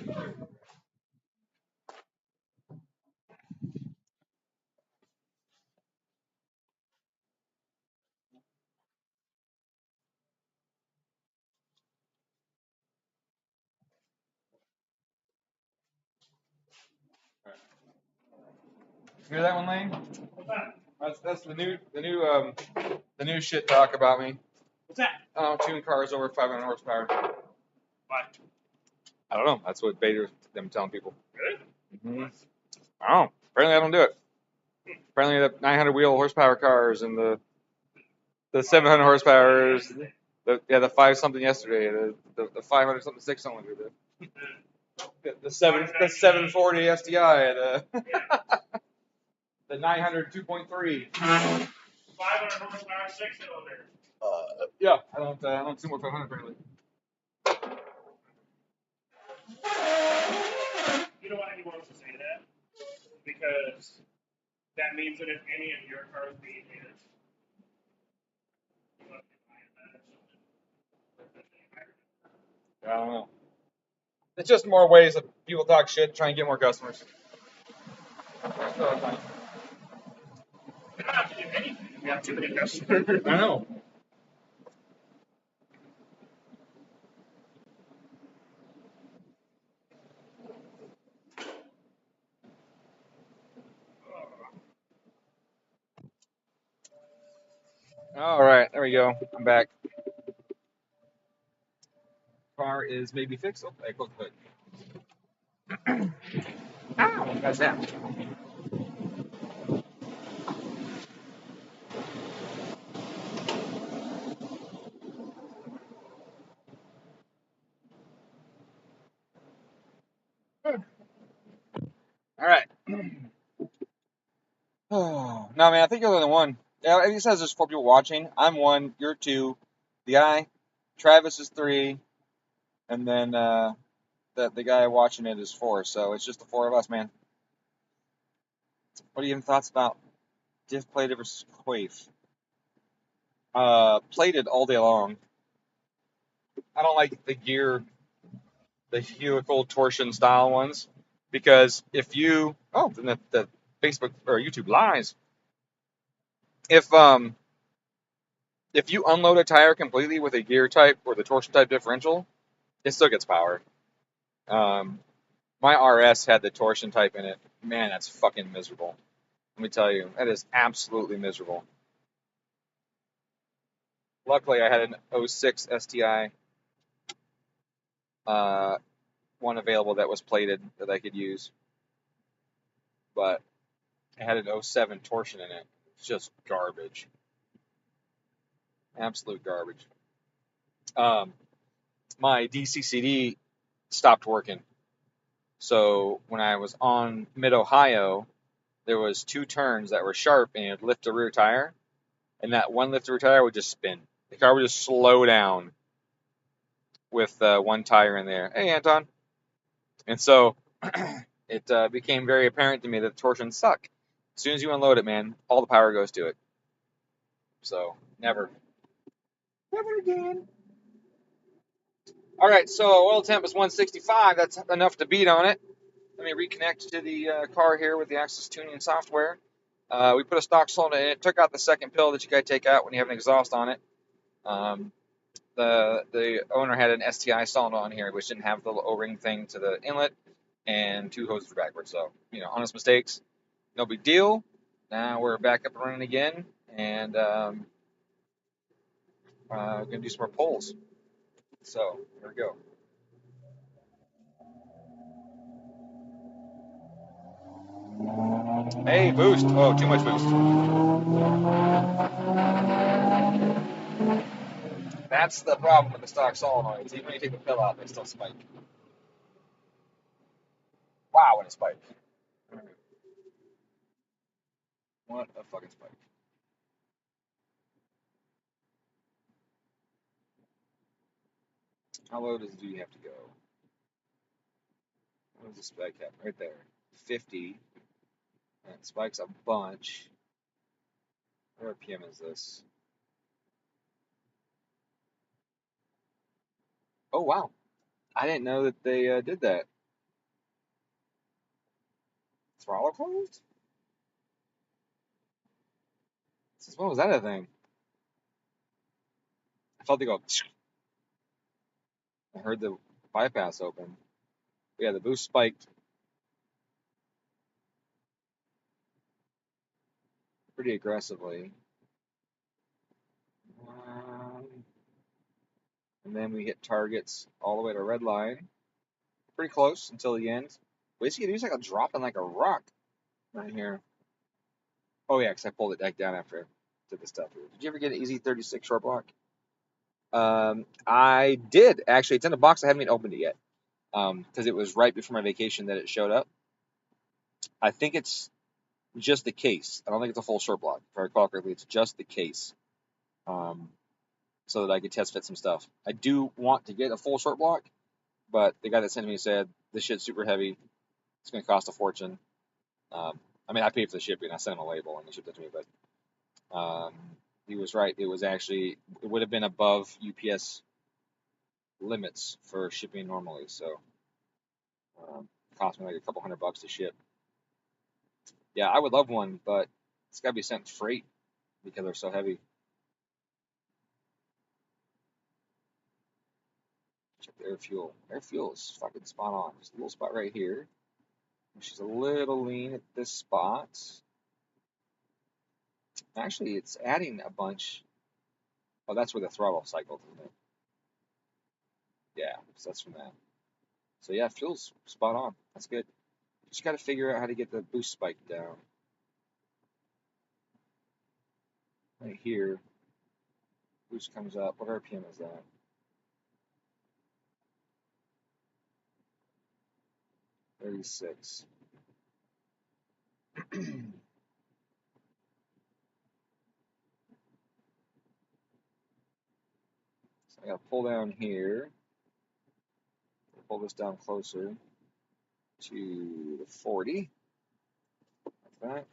Speaker 1: Hear that one, Lane?
Speaker 2: What's that?
Speaker 1: That's the new shit talk about me.
Speaker 2: What's that?
Speaker 1: Tune cars over 500 horsepower.
Speaker 2: Why?
Speaker 1: I don't know. That's what Bader's them telling people.
Speaker 2: Really?
Speaker 1: Mm-hmm. I don't know. Apparently, I don't do it. Apparently, the 900 wheel horsepower cars and the 700 horsepowers, the 5 something yesterday, the 500 something 6 cylinder, the 740 SDI, the 900 2.3.
Speaker 2: 500 horsepower, 6-cylinder.
Speaker 1: Yeah, I don't see more 500 apparently.
Speaker 2: You know why he wants to say that? Because that means that if any of your cars beat his, you must be buying that or something.
Speaker 1: I don't know. It's just more ways that people talk shit, try and get more customers.
Speaker 2: We don't have to do anything. We have too many customers.
Speaker 1: I know. All right, there we go. I'm back. Car is maybe fixed. Oh, I closed the hood. Ow! That's that. All right. Oh, no, man, I think you're the only one. Yeah, it says there's 4 people watching. I'm 1, you're 2, the guy, Travis is 3, and then the guy watching it is 4. So it's just the 4 of us, man. What are your thoughts about diff plated versus quaif? Plated all day long. I don't like the helical torsion style ones, because then the Facebook or YouTube lies. If if you unload a tire completely with a gear type or the torsion type differential, it still gets power. Um, my RS had the torsion type in it. Man, that's fucking miserable. Let me tell you, that is absolutely miserable. Luckily, I had an '06 STI one available that was plated that I could use, but it had an '07 torsion in it. It's just garbage, absolute garbage. Um, my DCCD stopped working, so when I was on Mid Ohio, there was 2 turns that were sharp and it'd lift the rear tire, and that one lift the rear tire would just spin. The car would just slow down with 1 tire in there. Hey, Anton. And so it became very apparent to me that the torsions suck. As soon as you unload it, man, all the power goes to it. So never again. All right, so oil temp is 165. That's enough to beat on it. Let me reconnect to the car here with the Axis tuning software. We put a stock solenoid in it. Took out the second pill that you gotta take out when you have an exhaust on it. Um, the owner had an STI solenoid on here, which didn't have the little O-ring thing to the inlet, and 2 hoses backwards. So, honest mistakes, no big deal. Now we're back up and running again, and we're gonna do some more pulls. So here we go. Hey, boost! Oh, too much boost. That's the problem with the stock solenoids. Even when you take the pill out, they still spike. Wow, what a spike! What a fucking spike! How low do you have to go? What does the spike have? Right there, 50. And it spikes a bunch. What RPM is this? Oh wow! I didn't know that they did that. Throttle closed? Since when was that a thing? I felt it go. I heard the bypass open. But yeah, the boost spiked pretty aggressively. Um, and then we hit targets all the way to red line. Pretty close until the end. Basically, it was like a drop in like a rock right here. Oh yeah, because I pulled it back down after I did the stuff here. Did you ever get an easy 36 short block? I did actually. It's in a box. I haven't even opened it yet. Because it was right before my vacation that it showed up. I think it's just the case. I don't think it's a full short block. If I recall correctly, it's just the case. Um, so that I could test fit some stuff. I do want to get a full short block, but the guy that sent me said this shit's super heavy. It's going to cost a fortune. I mean, I paid for the shipping. I sent him a label and he shipped it to me, but he was right. It would have been above UPS limits for shipping normally. So it cost me like a couple $100 to ship. Yeah, I would love one, but it's got to be sent freight because they're so heavy. Check the air fuel. Air fuel is fucking spot on. There's a little spot right here. She's a little lean at this spot. Actually, it's adding a bunch Oh, that's where the throttle cycled, isn't it? Yeah, so that's from that. So yeah, fuel's spot on. That's good. Just got to figure out how to get the boost spike down. Right here, boost comes up. What RPM is that? 36. So I gotta pull down here, pull this down closer to the 40, like that,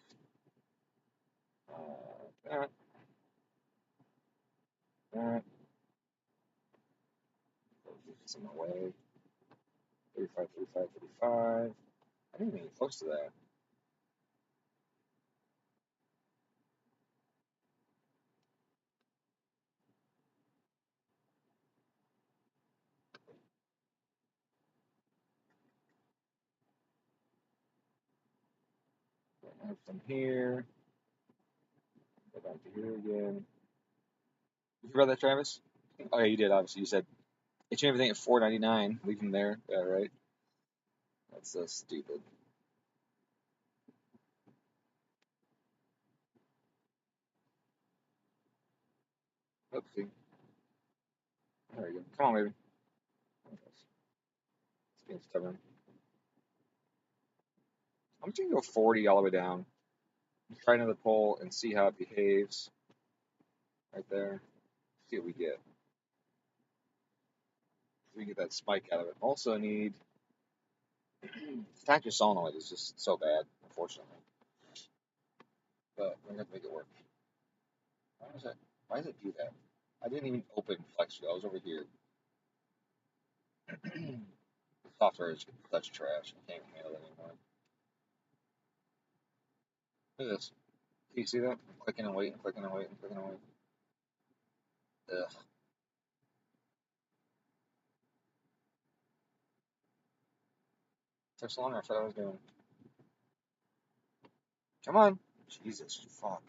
Speaker 1: that, that, it's in the way, 35, 35, 35, I didn't even get close to that. From here, go back to here again. Did you read that, Travis? Oh yeah, you did, obviously. You said, get you everything at 4.99, leave them there. Yeah, right? That's so stupid. Oopsie. There we go. Come on, baby. It's being stubborn. I'm just gonna go 40 all the way down. Try another pull and see how it behaves. Right there. See what we get. We get that spike out of it. Also need factory solenoid is just so bad, unfortunately. But we're gonna make it work. Why does that? Why does it do that? I didn't even open FlexView. I was over here. The software is such trash. I can't handle it anymore. Look at this. Can you see that? I'm clicking and waiting, clicking and waiting, clicking and waiting. Ugh. Took so long. I thought I was doing. Come on. Jesus, fuck.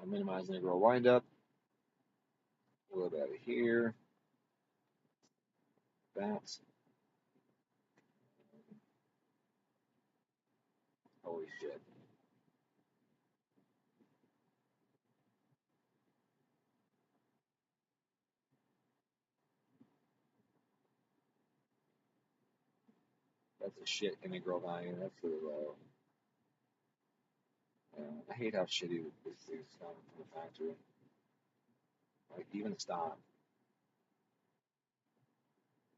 Speaker 1: I'm minimizing the girl wind up. A little bit out of here. That. Holy shit. That's a shit integral value. That's really low. I hate how shitty this thing's coming from the factory. Like, even stock.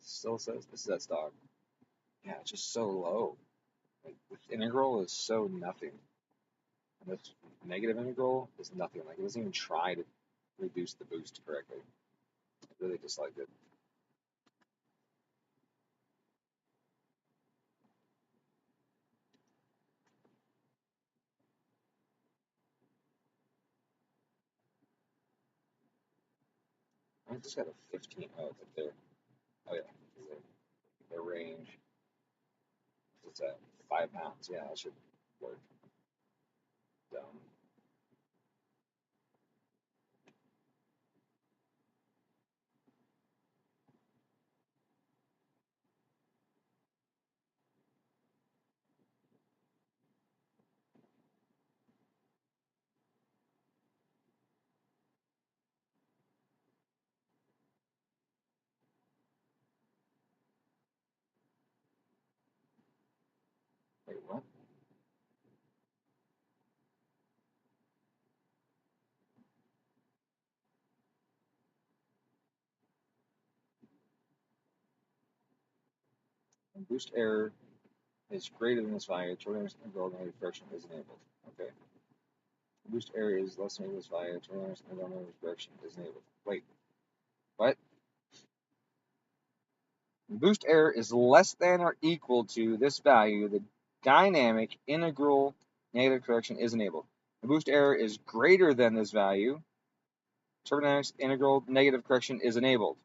Speaker 1: Still says this is that stock. Yeah, it's just so low. Like, this integral is so nothing. And this negative integral is nothing. Like, it doesn't even try to reduce the boost correctly. I really dislike it. I just got a 15. Oh, it's up there. Oh, yeah. The range. It's at 5 pounds. Yeah, that should work. Dumb. Wait, what? When boost error is greater than this value, turbulence integral negative correction is enabled. Okay. Boost error is less than this value, turbulence integral negative correction is enabled. Wait, what? When boost error is less than or equal to this value, the dynamic integral negative correction is enabled. The boost error is greater than this value, turbulence integral negative correction is enabled.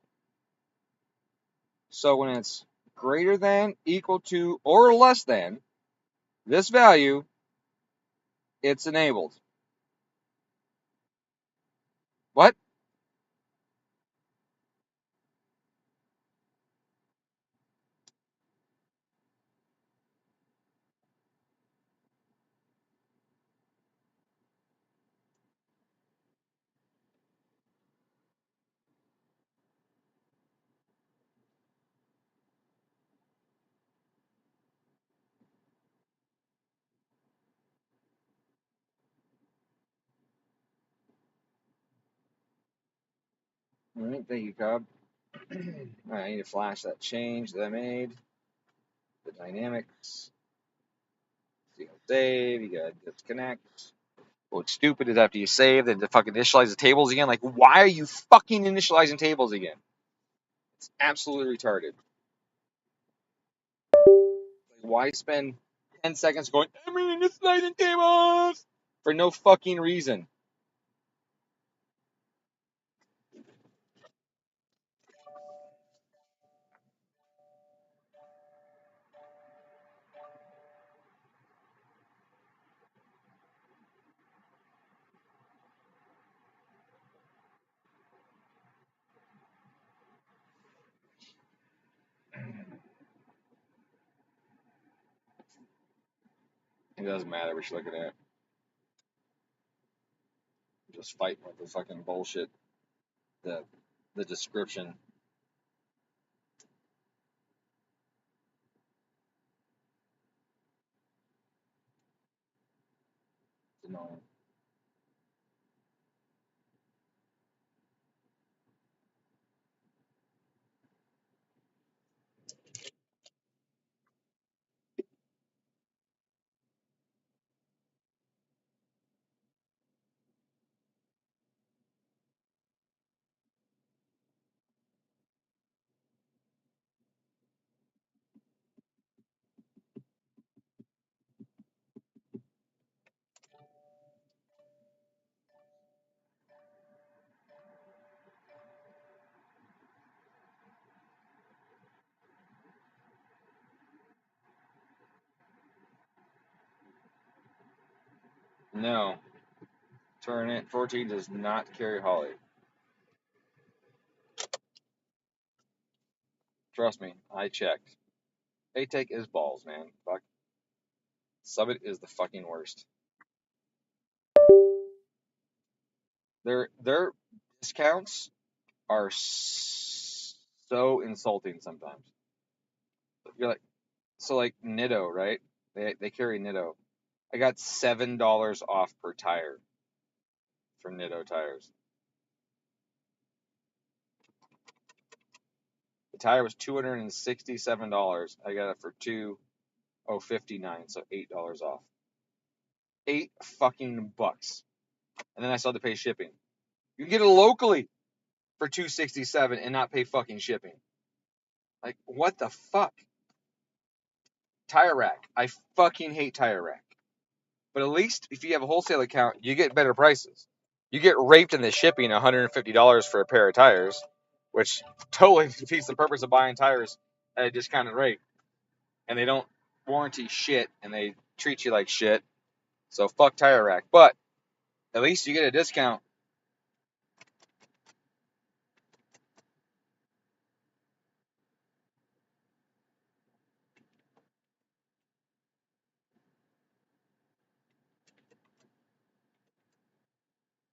Speaker 1: So when it's greater than, equal to, or less than this value, it's enabled. What? All right, thank you, Cobb. All right, I need to flash that change that I made. The dynamics. So you gotta save, you gotta disconnect. What's stupid is after you save, then to fucking initialize the tables again. Like, why are you fucking initializing tables again? It's absolutely retarded. Like, why spend 10 seconds going, I'm initializing tables for no fucking reason? It doesn't matter what you're looking at. Just fighting with the fucking bullshit. The the description. It's annoying. No. Turn it. 14 does not carry Holly. Trust me, I checked. Paytech is balls, man. Fuck. Summit is the fucking worst. Their discounts are so insulting sometimes. You're like, so like Nitto, right? They carry Nitto. I got $7 off per tire from Nitto tires. The tire was $267. I got it for $259, so $8 off. $8 fucking. And then I still had to pay shipping. You can get it locally for $267 and not pay fucking shipping. Like, what the fuck? Tire Rack. I fucking hate Tire Rack. But at least if you have a wholesale account, you get better prices. You get raped in the shipping $150 for a pair of tires, which totally defeats the purpose of buying tires at a discounted rate. And they don't warranty shit, and they treat you like shit. So fuck Tire Rack. But at least you get a discount.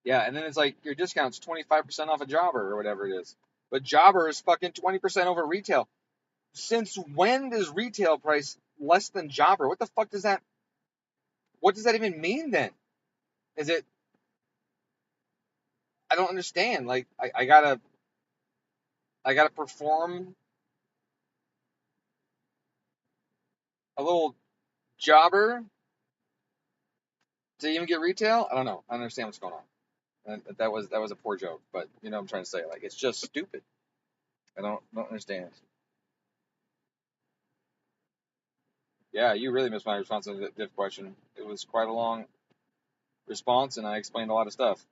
Speaker 1: Yeah, and then it's like your discount's 25% off a Jobber or whatever it is. But Jobber is fucking 20% over retail. Since when does retail price less than Jobber? What the fuck does that? What does that even mean then? Is it? I don't understand. Like I gotta perform a little jobber to even get retail. I don't know. I don't understand what's going on. And that was a poor joke, but you know what I'm trying to say. Like it's just stupid. I don't understand. Yeah, you really missed my response to the diff question. It was quite a long response, and I explained a lot of stuff.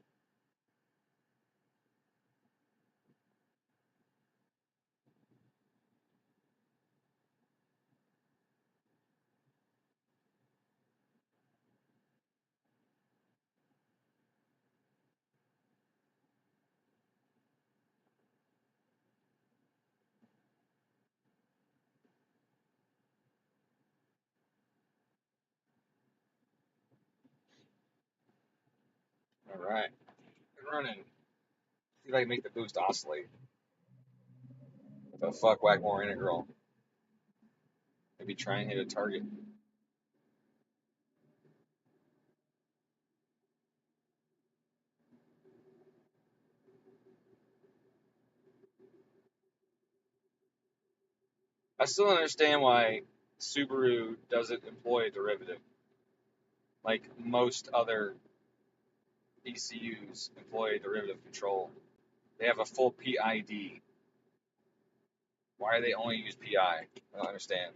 Speaker 1: All right, running. See if I can make the boost oscillate. The fuck whack more integral. Maybe try and hit a target. I still don't understand why Subaru doesn't employ a derivative like most other ECUs employ derivative control. They have a full PID. Why do they only use PI? I don't understand.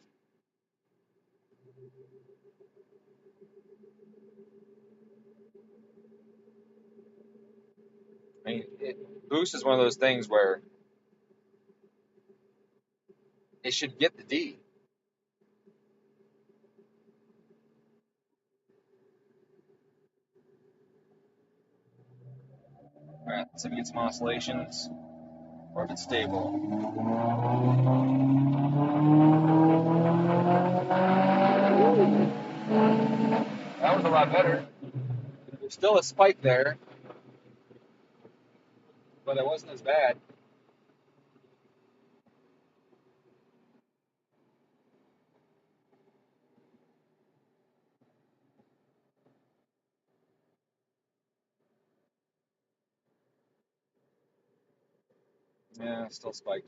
Speaker 1: I mean, Boost is one of those things where it should get the D. All right, let's see if we get some oscillations or if it's stable. That was a lot better. There's still a spike there, but it wasn't as bad. Yeah, still spiked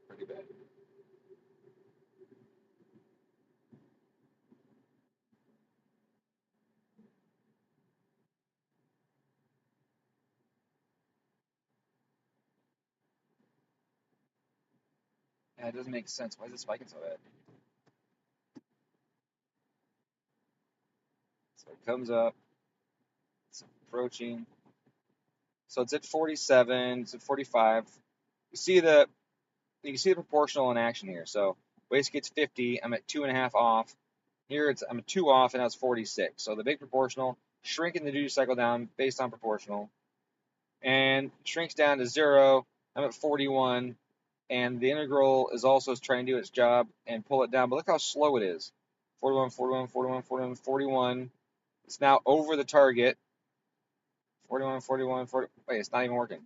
Speaker 1: pretty bad. Yeah, it doesn't make sense. Why is it spiking so bad? So it comes up, it's approaching. So it's at 47, it's at 45. You see the you can see the proportional in action here. So wastegate's 50, I'm at 2.5 off. Here I'm at 2 off, and that's 46. So the big proportional shrinking the duty cycle down based on proportional, and shrinks down to 0. I'm at 41, and the integral is also trying to do its job and pull it down. But look how slow it is. 41, 41, 41, 41, 41. It's now over the target. 41, 41, 40. Wait, it's not even working.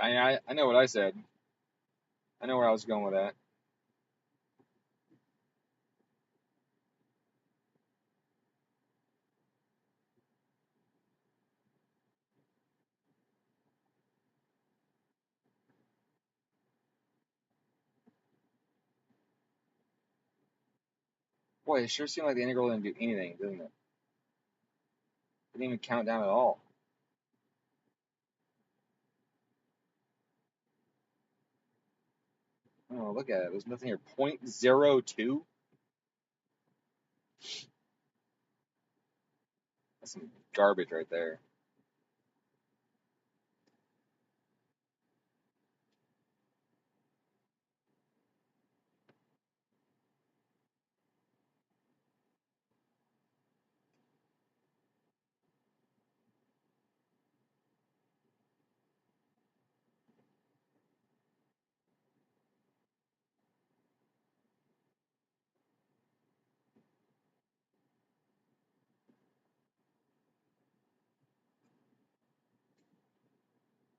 Speaker 1: I know what I said. I know where I was going with that. Boy, it sure seemed like the integral didn't do anything, didn't it? Didn't even count down at all. Oh, look at it. There's nothing here. 0.02? That's some garbage right there.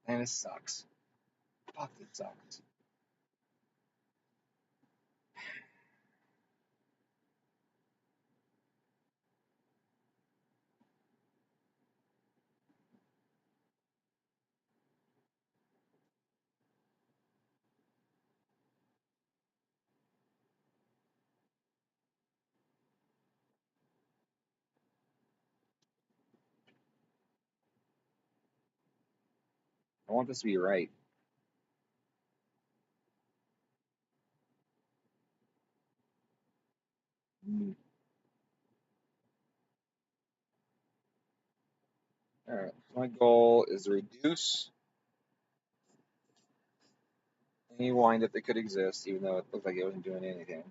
Speaker 1: And it sucks. Fuck, it sucks. I want this to be right. Mm. All right. My goal is to reduce any windup that could exist, even though it looked like it wasn't doing anything.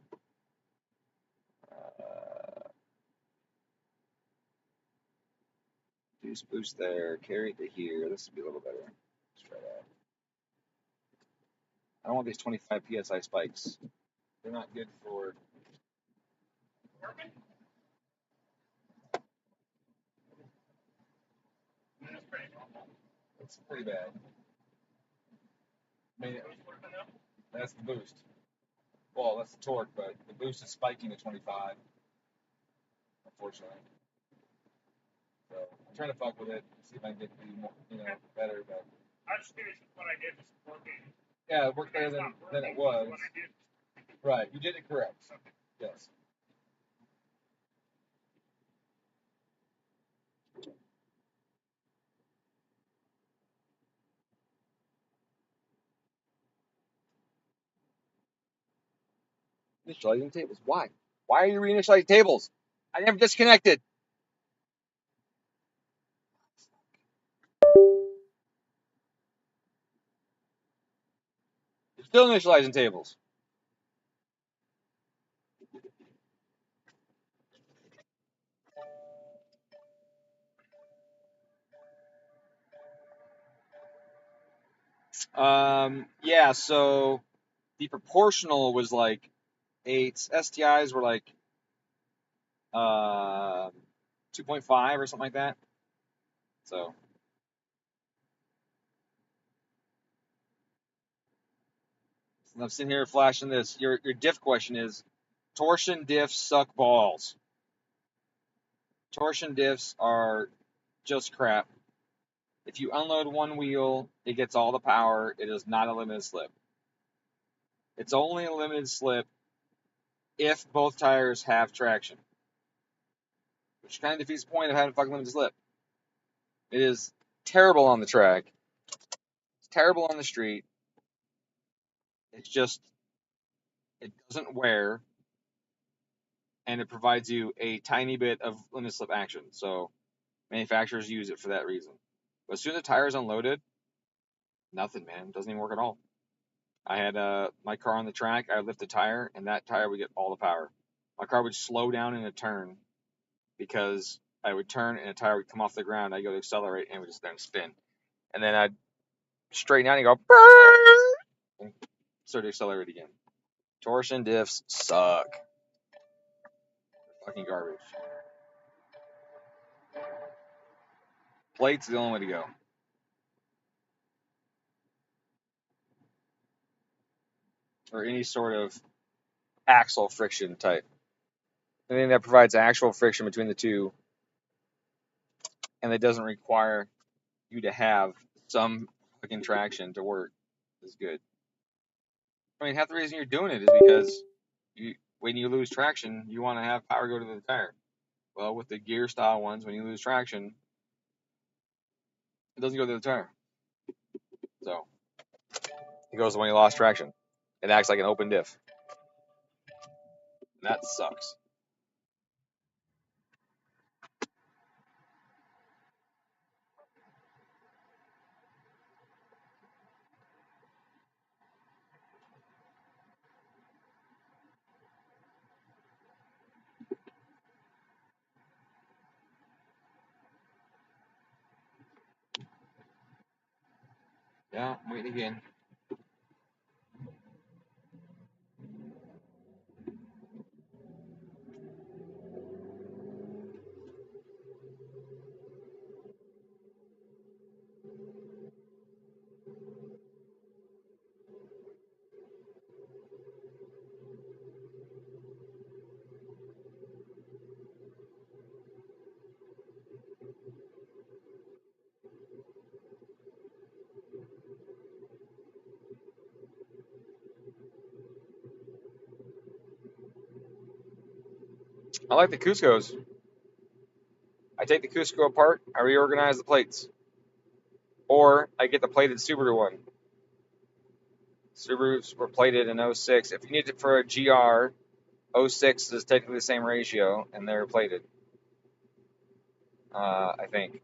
Speaker 1: Reduce boost there. Carry it to here. This would be a little better. Let's try that. I don't want these 25 psi spikes. They're not good for. It's pretty bad. I mean, that's the boost. Well, that's the torque, but the boost is spiking to 25, unfortunately. So I'm trying to fuck with it, see if I can get to be more, better. But
Speaker 2: I just curious if what I did was working.
Speaker 1: yeah, it worked better than it was.
Speaker 2: What I did.
Speaker 1: Right, you did it correct. Yes. Initializing tables. Why? Why are you reinitializing tables? I never disconnected. You're still initializing tables. Yeah, so the proportional was like 8. STIs were like 2.5 or something like that. So I'm sitting here flashing this. Your diff question is torsion diffs suck balls. Torsion diffs are just crap. If you unload one wheel, it gets all the power. It is not a limited slip. It's only a limited slip if both tires have traction, which kind of defeats the point of having a fucking limited slip. It is terrible on the track. It's terrible on the street. It's just, it doesn't wear, and it provides you a tiny bit of limited slip action. So manufacturers use it for that reason. But as soon as the tire is unloaded, nothing, man. It doesn't even work at all. I had my car on the track. I would lift the tire, and that tire would get all the power. My car would slow down in a turn because I would turn and a tire would come off the ground. I'd go to accelerate and it would just then spin. And then I'd straighten out and go, brrr, and start to accelerate again. Torsion diffs suck. They're fucking garbage. Plates are the only way to go. Or any sort of axle friction type. Anything that provides actual friction between the two and that doesn't require you to have some fucking traction to work is good. I mean, half the reason you're doing it is because when you lose traction, you want to have power go to the tire. Well, with the gear style ones, when you lose traction, it doesn't go to the tire. So it goes when you lost traction. It acts like an open diff. And that sucks. Yeah, I'm waiting again. I like the Cuscos. I take the Cusco apart, I reorganize the plates. Or I get the plated Subaru one. Subarus were plated in '06. If you need it for a GR, '06 is technically the same ratio, and they're plated. I think.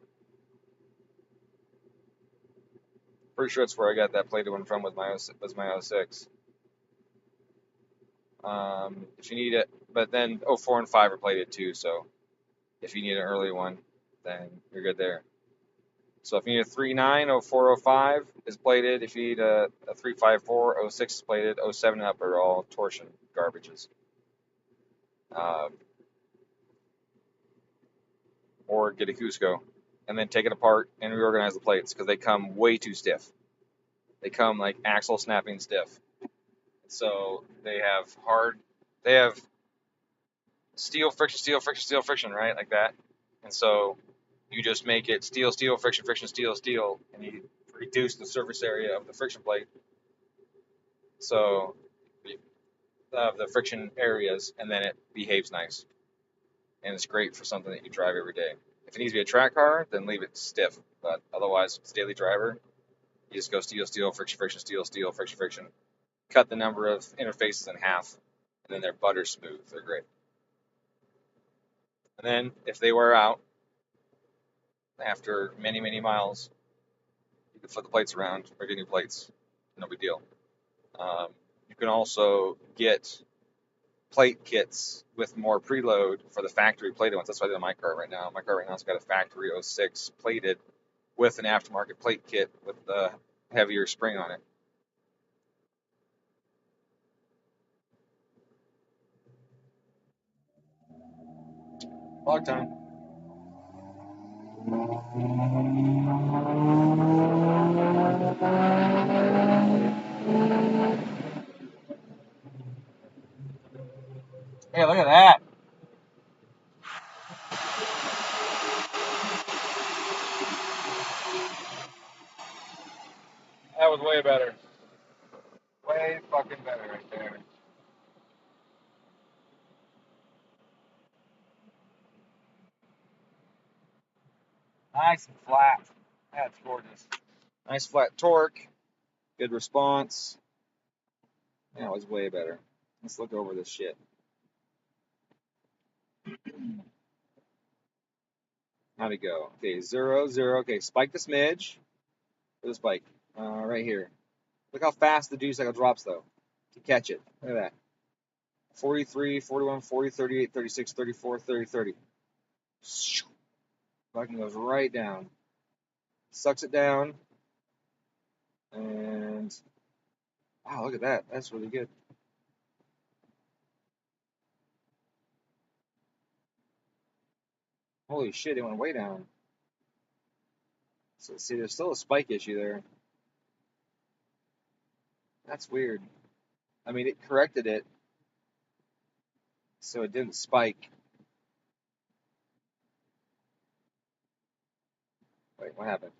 Speaker 1: Pretty sure that's where I got that plated one from. Was my '06. If you need it, but then '04 and '05 are plated too. So if you need an early one, then you're good there. So if you need a 39, '04, '05 is plated. If you need a 354, '06 is plated. '07 and up are all torsion garbages. Um, or get a Cusco and then take it apart and reorganize the plates because they come way too stiff. They come like axle snapping stiff. So they have steel friction, steel friction, steel friction, right? Like that. And so you just make it steel, steel, friction, friction, steel, steel, and you reduce the surface area of the friction plate. So of the friction areas, and then it behaves nice. And it's great for something that you drive every day. If it needs to be a track car, then leave it stiff. But otherwise, it's daily driver. You just go steel, steel, friction, friction, steel, steel, friction, friction. Cut the number of interfaces in half, and then they're butter smooth. They're great. And then if they wear out after many, many miles, you can flip the plates around or get new plates. No big deal. You can also get plate kits with more preload for the factory plated ones. That's what I did on my car right now. My car right now has got a factory '06 plated with an aftermarket plate kit with the heavier spring on it. Log time. Hey, look at that. That was way better. Way fucking better right there. Nice and flat. That's gorgeous. Nice flat torque. Good response. Yeah, it was way better. Let's look over this shit. How'd it go? Okay, 0, 0. Okay, spike the smidge. For the spike. Right here. Look how fast the duty cycle drops, though, to catch it. Look at that. 43, 41, 40, 38, 36, 34, 30, 30. Fucking goes right down. Sucks it down. And, wow, look at that. That's really good. Holy shit, it went way down. So, see, there's still a spike issue there. That's weird. I mean, it corrected it, so it didn't spike. Wait, what happened?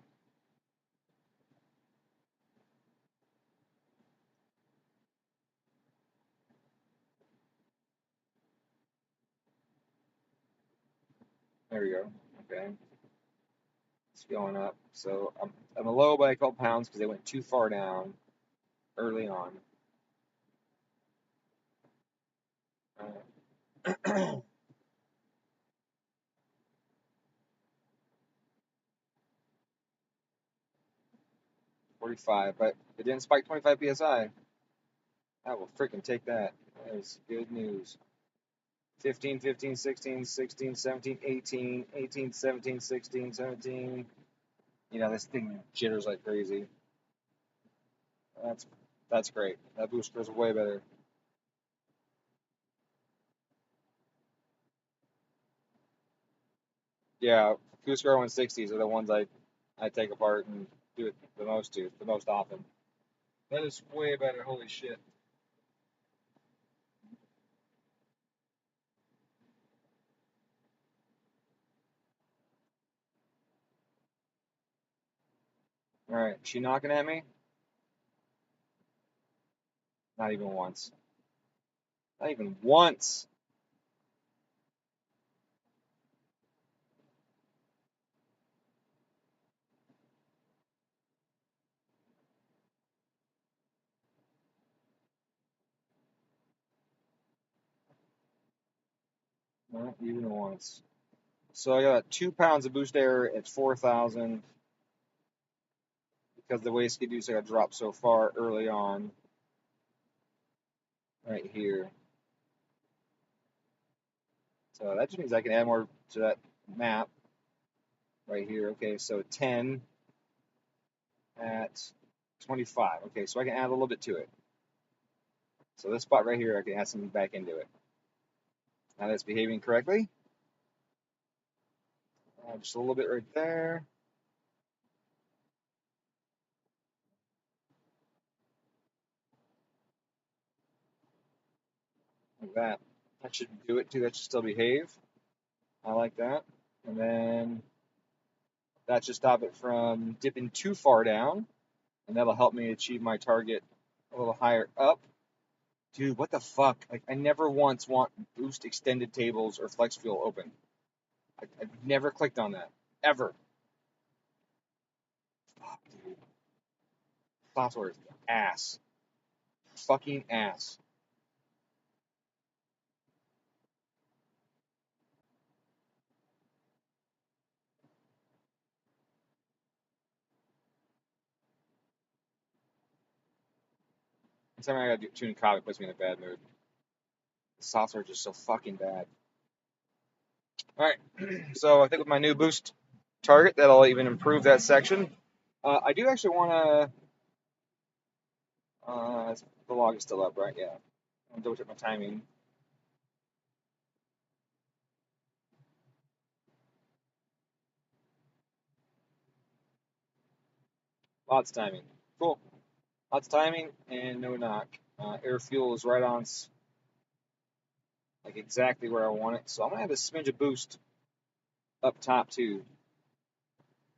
Speaker 1: There we go. Okay. It's going up. So I'm low by a couple pounds because they went too far down early on. 45, but it didn't spike 25 psi. I will freaking take that. That is good news. 15, 15, 16, 16, 17, 18, 18, 17, 16, 17. You know, this thing jitters like crazy. That's great. That booster is way better. Yeah, Cusco 160s are the ones I take apart and do it the most often. That is way better. Holy shit. All right, she knocking at me? Not even once. Not even once. Not even once. So I got 2 pounds of boost air at 4,000 because the wastegate use got dropped so far early on. Right here. So that just means I can add more to that map right here. Okay, so 10 at 25. Okay, so I can add a little bit to it. So this spot right here, I can add something back into it. Now that's behaving correctly. Just a little bit right there. Like that. That should do it too. That should still behave. I like that. And then that should stop it from dipping too far down. And that'll help me achieve my target a little higher up. Dude, what the fuck? Like, I never once want boost extended tables or flex fuel open. I've never clicked on that. Ever. Fuck, dude. Software is ass. Fucking ass. Anytime I gotta tune Cobb, it puts me in a bad mood. The software is just so fucking bad. Alright, so I think with my new boost target, that'll even improve that section. I do actually want to. The log is still up, right? Yeah. I'm double check my timing. Lots of timing. Cool. Lots of timing and no knock. Air fuel is right on, like exactly where I want it. So I'm gonna add a smidge of boost up top too.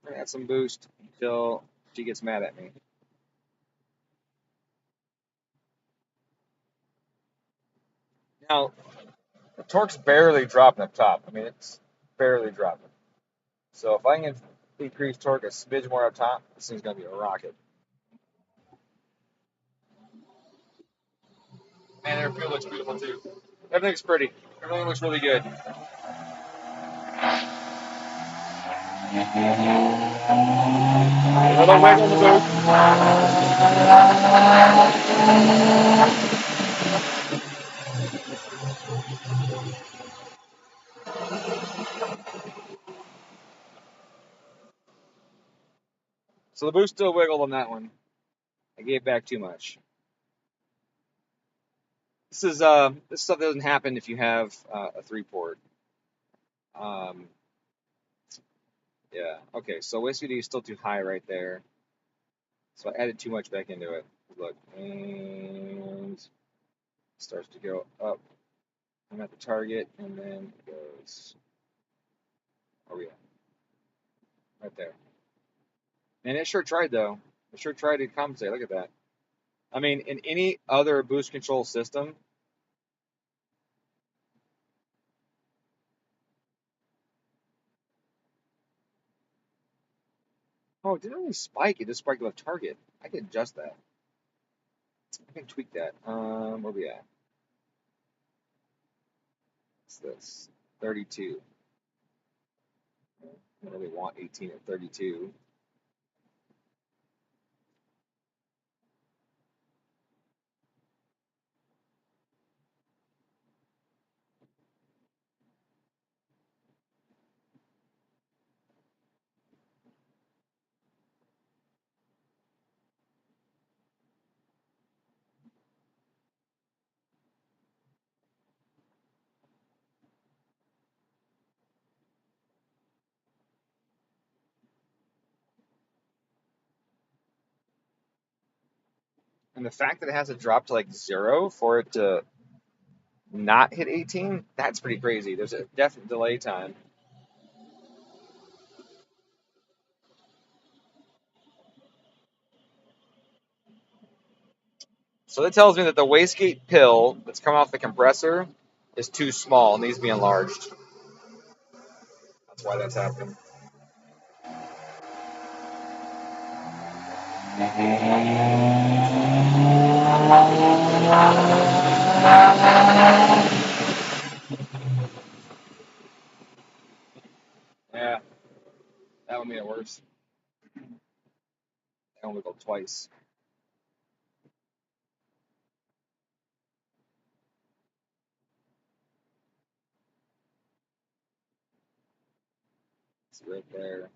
Speaker 1: I'm gonna add some boost until she gets mad at me. Now, the torque's barely dropping up top. I mean, it's barely dropping. So if I can increase torque a smidge more up top, this thing's gonna be a rocket. Man, air fuel looks beautiful too. Everything's pretty. Everything looks really good. A little wiggle in the boost. So the boost still wiggled on that one. I gave back too much. This stuff doesn't happen if you have a 3-port. Yeah. Okay. So wastegate is still too high right there. So I added too much back into it. Look, and it starts to go up. I'm at the target, and then it goes. Oh yeah, right there. And it sure tried though. It sure tried to compensate. Look at that. I mean, in any other boost control system, oh, it didn't really spike. It just spiked above target. I can adjust that. I can tweak that. Where we at? What's this? 32. I don't really want 18 at 32. And the fact that it has to drop to like 0 for it to not hit 18, that's pretty crazy. There's a definite delay time. So that tells me that the wastegate pill that's coming off the compressor is too small and needs to be enlarged. That's why that's happening. times. I only go twice. It's right there. It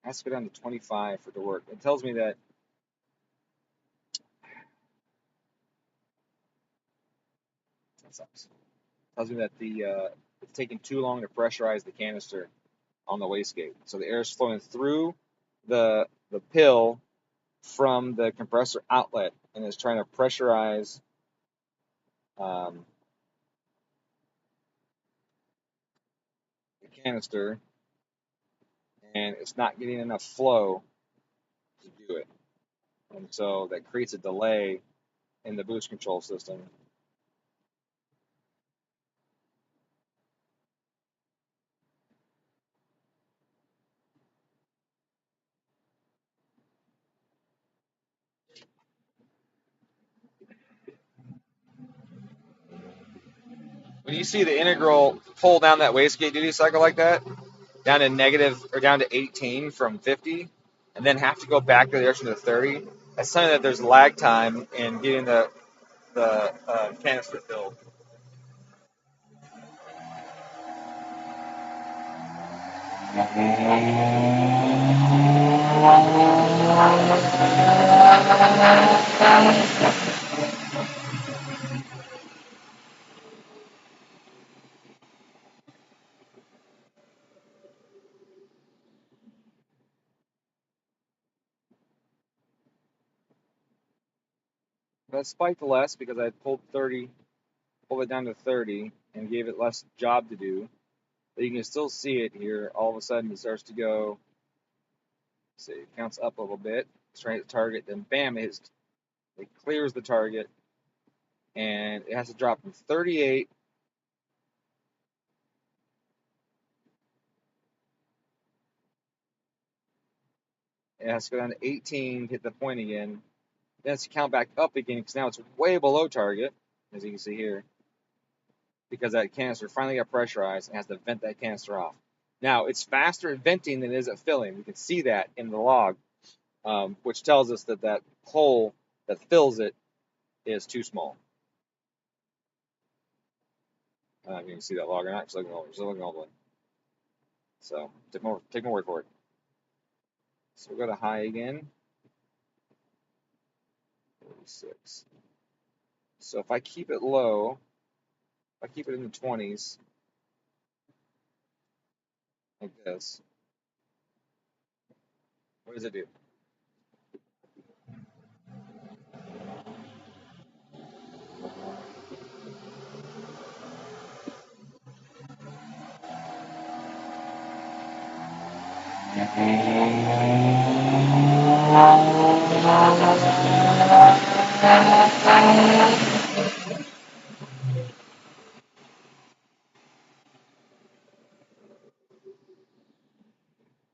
Speaker 1: has to go down to 25 for it to work. It tells me that sucks. It tells me that it's taking too long to pressurize the canister on the wastegate. So the air is flowing through the pill from the compressor outlet and is trying to pressurize um, the canister, and it's not getting enough flow to do it. And so that creates a delay in the boost control system. When you see the integral pull down that wastegate duty cycle like that, down to negative or down to 18 from 50, and then have to go back to the direction of 30, that's something that there's lag time in getting the canister filled. That spiked less because I pulled it down to 30, and gave it less job to do. But you can still see it here. All of a sudden, it starts to go. See, it counts up a little bit. It's trying to target. Then, bam! It clears the target, and it has to drop from 38. It has to go down to 18, hit the point again. Then it's to count back up again because now it's way below target, as you can see here, because that canister finally got pressurized and has to vent that canister off. Now, it's faster at venting than it is at filling. You can see that in the log, which tells us that that hole that fills it is too small. You can see that log or not. Just looking all the way. So take my word for it. So we'll go to high again. 46. So if I keep it low, if I keep it in the 20s, like this, what does it do?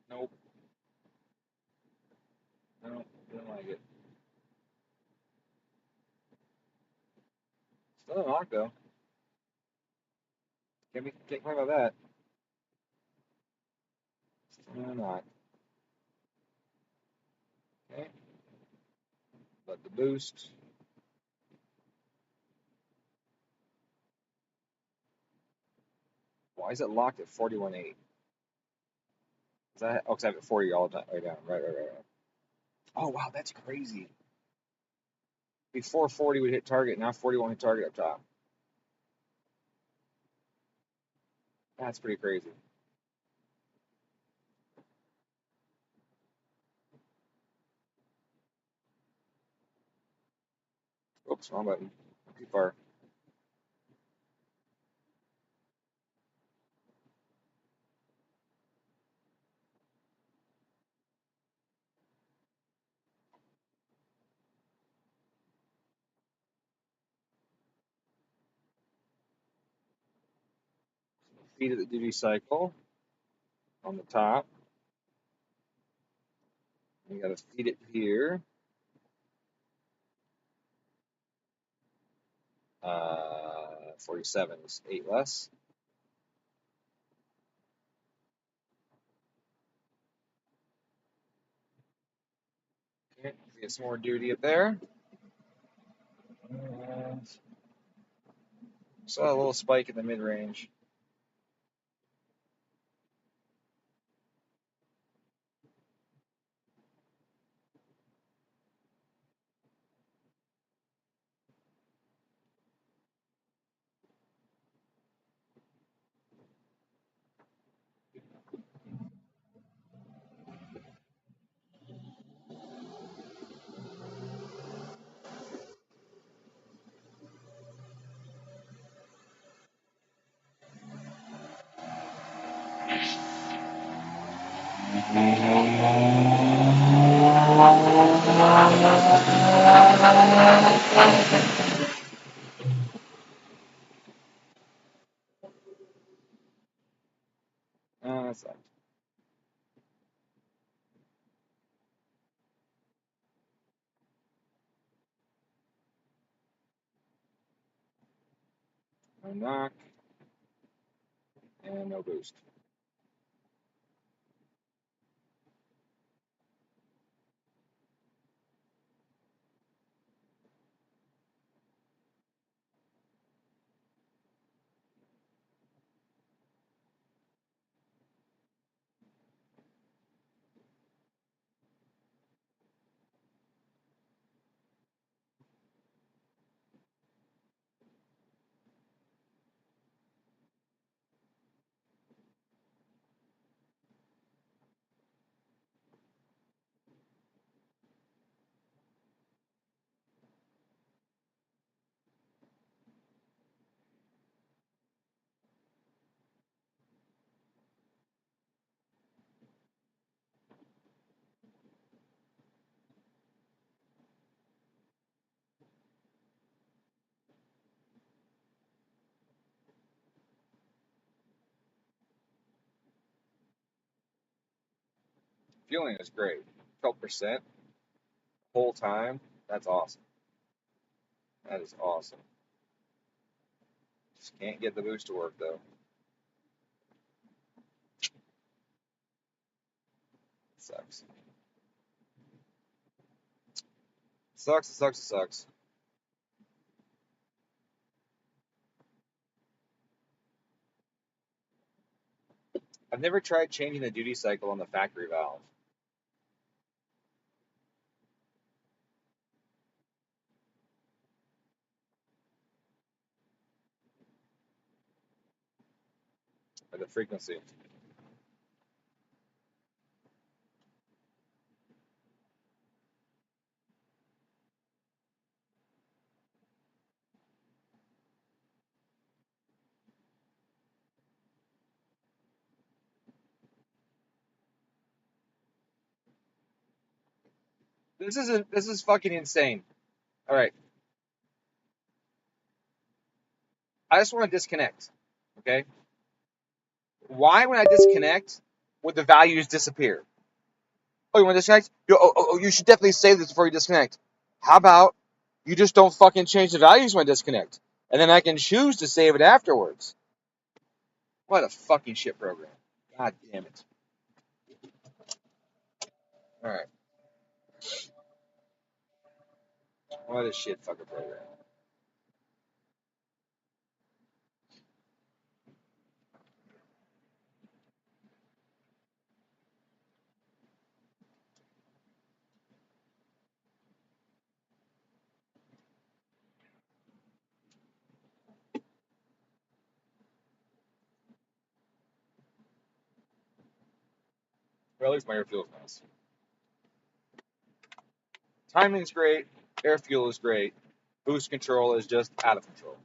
Speaker 1: Nope. Nope. Didn't like it. Still an knock though. Can't complain about that. Still a knock. Okay. Let the boost. Why is it locked at 41.8? Is that? Oh, because I have it 40 all the time. Right down. Right. Oh wow, that's crazy. Before 40 would hit target, now 40 won't hit target up top. That's pretty crazy. Oops, wrong button. Too far. Feed it the duty cycle on the top. You got to feed it here. 47 is 8 less. Get some more duty up there. And saw a little spike in the mid-range. That's that. No knock and no boost. Fueling is great. 12% whole time. That's awesome. That is awesome. Just can't get the boost to work though. Sucks. Sucks. It sucks. It sucks. I've never tried changing the duty cycle on the factory valve. Or the frequency. This is fucking insane. All right. I just want to disconnect. Okay. Why, when I disconnect, would the values disappear? Oh, you want to disconnect? You should definitely save this before you disconnect. How about you just don't fucking change the values when I disconnect, and then I can choose to save it afterwards. What a fucking shit program. God damn it. All right. What a shit fucking program. Well, at least my air fuel is nice. Timing's great. Air fuel is great. Boost control is just out of control.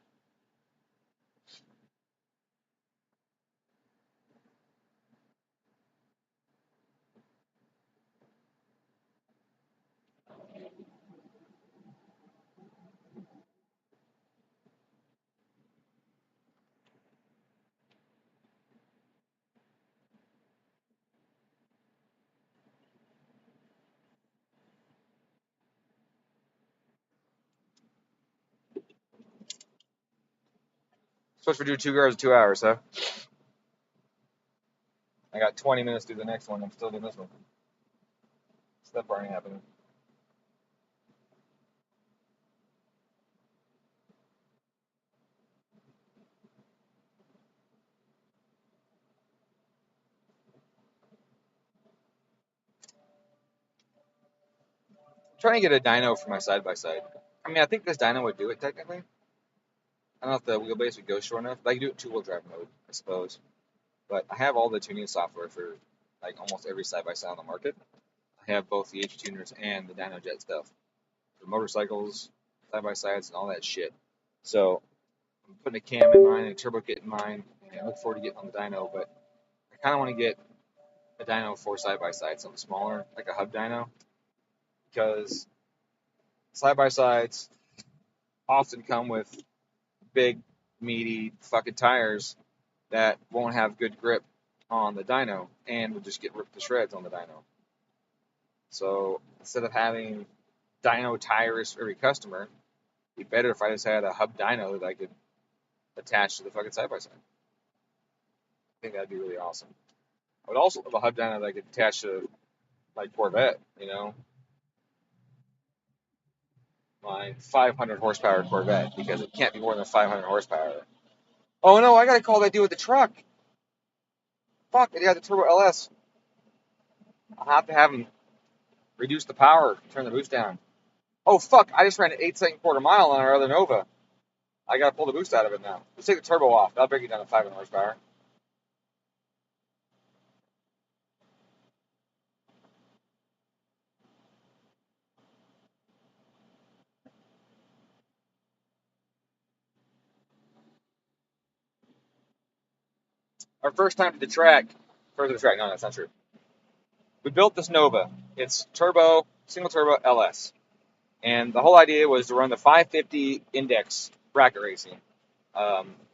Speaker 1: Supposed to do 2 hours, 2 hours, huh? I got 20 minutes to do the next one. I'm still doing this one. That part ain't happening. trying to get a dyno for my side by side. I mean, I think this dyno would do it technically. I don't know if the wheelbase would go short enough, but I can do it two-wheel drive mode, I suppose. But I have all the tuning software for like almost every side by side on the market. I have both the H tuners and the dyno jet stuff for motorcycles, side by sides, and all that shit. So I'm putting a cam in mine and a turbo kit in mine, and I look forward to getting on the dyno. But I kind of want to get a dyno for side by side, something smaller, like a hub dyno, because side by sides often come with big, meaty fucking tires that won't have good grip on the dyno and will just get ripped to shreds on the dyno. So instead of having dyno tires for every customer, it'd be better if I just had a hub dyno that I could attach to the fucking side by side. I think that'd be really awesome. I would also have a hub dyno that I could attach to my Corvette, you know, my 500 horsepower Corvette, because it can't be more than 500 horsepower. Oh no, I gotta call that dude with the truck. Fuck, it had the turbo LS. I'll have to have him reduce the power, turn the boost down. Oh fuck, I just ran an 8-second quarter mile on our other Nova. I gotta pull the boost out of it now. Let's take the turbo off. That'll bring it down to 500 horsepower. Our first time to the track, further to the track, no, that's not true. We built this Nova. It's turbo, single turbo LS. And the whole idea was to run the 550 index bracket racing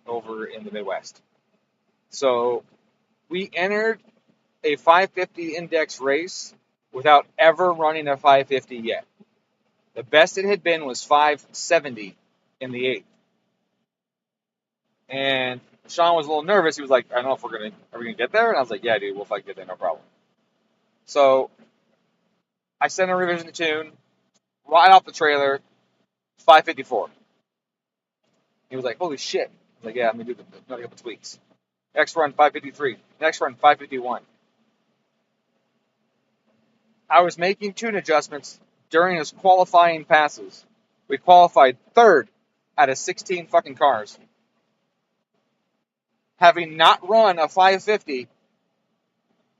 Speaker 1: over in the Midwest. So we entered a 550 index race without ever running a 550 yet. The best it had been was 570 in the 8th. And Sean was a little nervous. He was like, I don't know if are we gonna get there? And I was like, yeah, dude, we'll fucking get there, no problem. So I sent a revision to tune, right off the trailer, 554. He was like, holy shit. I was like, yeah, I'm gonna do a couple tweaks. Next run, 553. Next run, 551. I was making tune adjustments during his qualifying passes. We qualified third out of 16 fucking cars, having not run a 550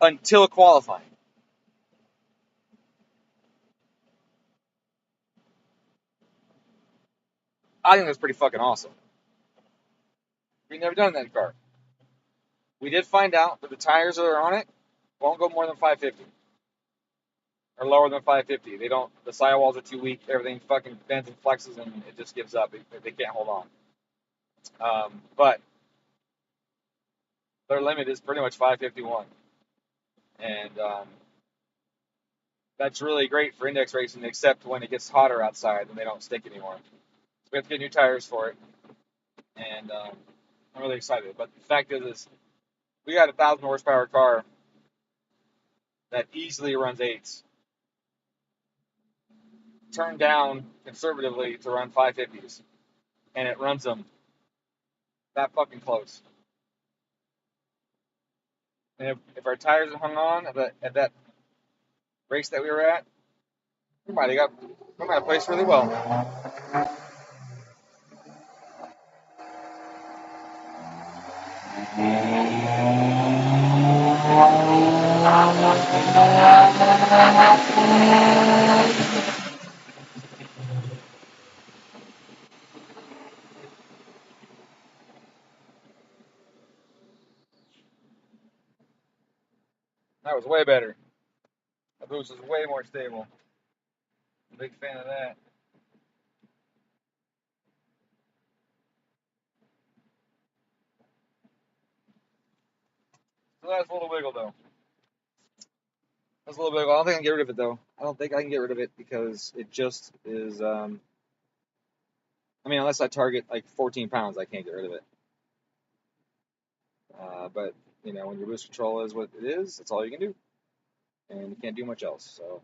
Speaker 1: until qualifying. I think that's pretty fucking awesome. We've never done that car. We did find out that the tires that are on it won't go more than 550 or lower than 550. They don't. The sidewalls are too weak. Everything fucking bends and flexes, and it just gives up. They can't hold on. But their limit is pretty much 551, and that's really great for index racing, except when it gets hotter outside and they don't stick anymore. So we have to get new tires for it, and I'm really excited. But the fact is we got a 1,000 horsepower car that easily runs 8s, turned down conservatively to run 550s, and it runs them that fucking close. And if our tires had hung on at that race that we were at, we might have placed really well. That was way better. The boost was way more stable. I'm a big fan of that. So that's a little wiggle though. That's a little wiggle. I don't think I can get rid of it though. I don't think I can get rid of it because it just is. I mean, unless I target like 14 pounds, I can't get rid of it. But you know, when your boost control is what it is, that's all you can do, and you can't do much else. So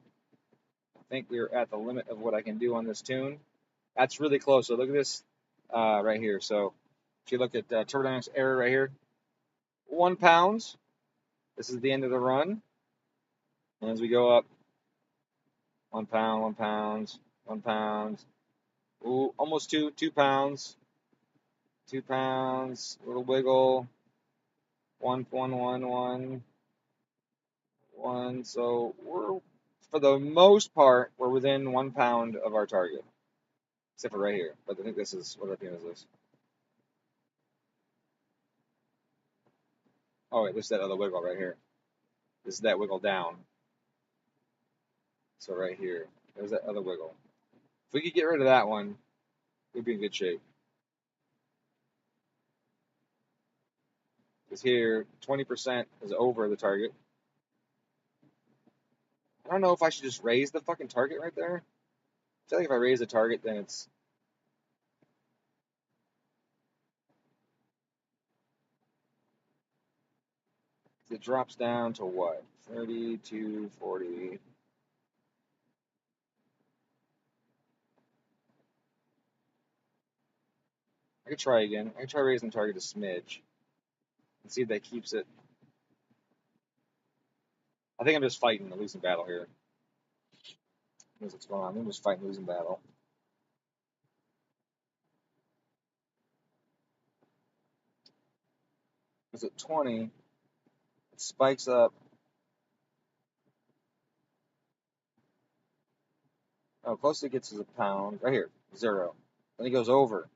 Speaker 1: I think we're at the limit of what I can do on this tune. That's really close. So look at this right here. So if you look at turbodynamics error right here, 1 pound. This is the end of the run. And as we go up 1 pound, 1 pound, 1 pound. Ooh, almost 2 pounds. 2 pounds. Little wiggle. 1. So we're, for the most part, we're within 1 pound of our target, except for right here. But I think this is, what RPM is this? Oh wait, this is that other wiggle right here. This is that wiggle down. So right here, there's that other wiggle. If we could get rid of that one, we'd be in good shape. Because here, 20% is over the target. I don't know if I should just raise the fucking target right there. I feel like if I raise the target, then it drops down to what? 32, 40. I could try again. I could try raising the target a smidge and see if that keeps it. I think I'm just fighting a losing battle here. What's going on? I'm just fighting a losing battle. Because at 20, it spikes up. Oh, closest it gets is a pound. Right here, 0. Then it goes over.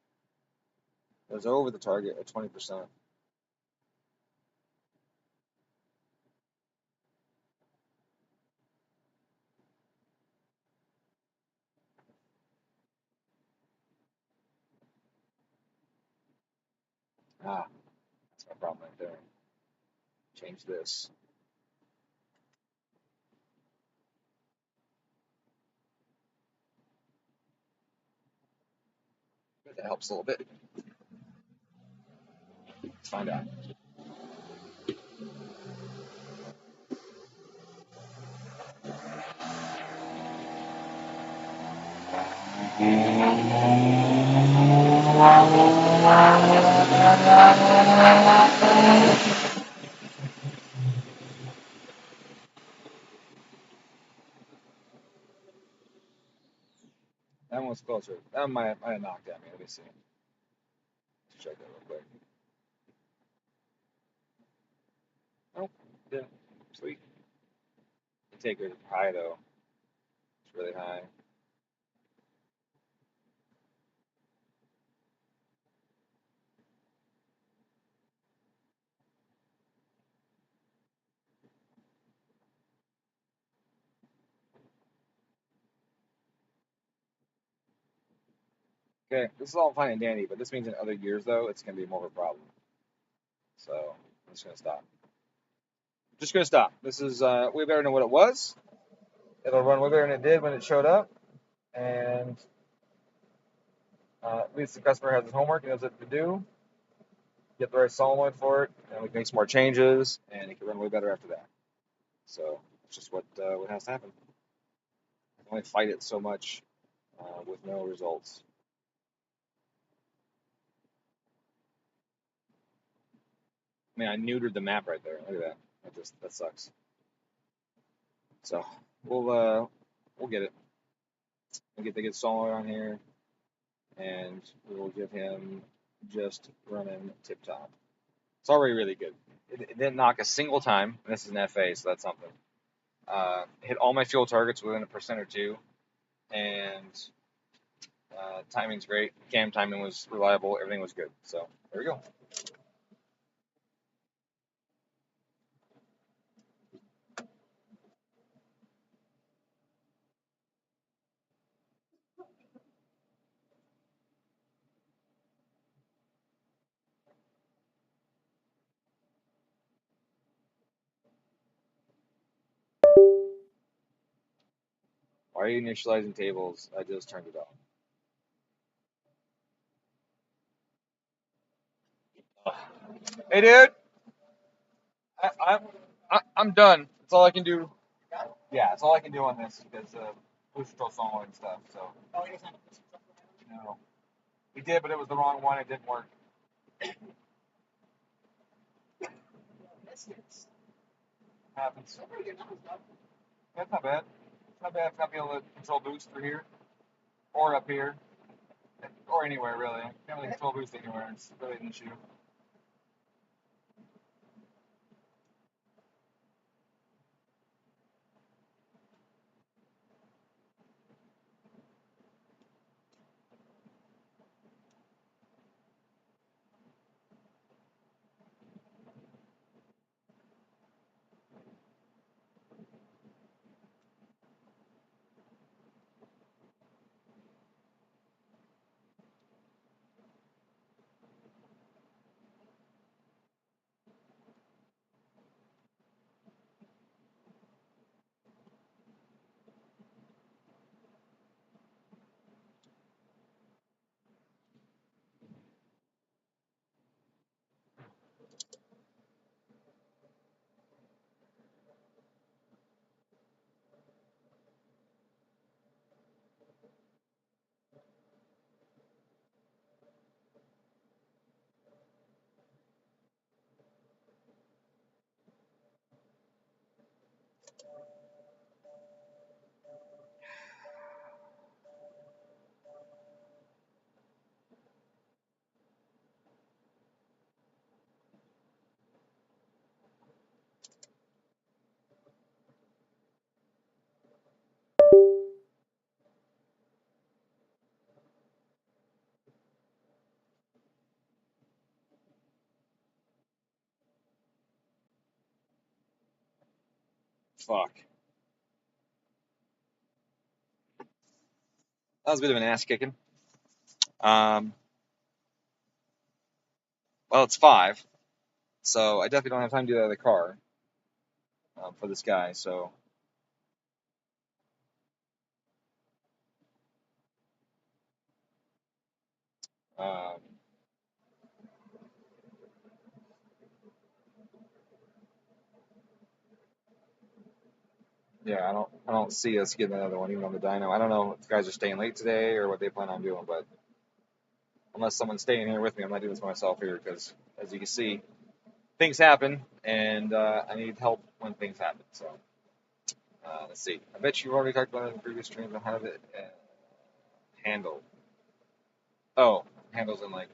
Speaker 1: Goes over the target at 20%. Ah, that's my problem right there. Change this. That helps a little bit. Let's find out. That one's closer. That might have knocked at me. Let me see. Let's check that real quick. Nope, didn't. Sweet. You take it high though. It's really high. Okay, this is all fine and dandy, but this means in other years though, it's gonna be more of a problem. So I'm just gonna stop. Just gonna stop. This is way better than what it was. It'll run way better than it did when it showed up, and at least the customer has his homework, he knows what to do. Get the right solenoid for it, and we can make some more changes, and it can run way better after that. So it's just what has to happen. I can only fight it so much with no results. I mean, I neutered the map right there. Look at that. That sucks. So we'll get it. We'll get the good solenoid on here, and we will give him just running tip top. It's already really good. It didn't knock a single time. And this is an FA, so that's something. Hit all my fuel targets within 1% or 2, and timing's great. Cam timing was reliable. Everything was good. So there we go. Why are you initializing tables? I just turned it off. Hey, dude. I'm done. That's all I can do. Yeah, that's all I can do on this because boost control solenoid and stuff. So. Oh, he doesn't have a boost control solenoid? No. We did, but it was the wrong one. It didn't work. Happens. That's not bad. not bad. It's not being able to control boost through here or up here or anywhere really. Can't really control boost anywhere. It's really an issue. Fuck. That was a bit of an ass kicking. Well, it's 5, so I definitely don't have time to do that in the car for this guy. So, um, yeah, I don't see us getting another one even on the dyno. I don't know if the guys are staying late today or what they plan on doing, but unless someone's staying here with me, I'm not doing this myself here because, as you can see, things happen, and I need help when things happen. So, let's see. I bet you already talked about it in the previous streams on how to handle. Oh, handles and like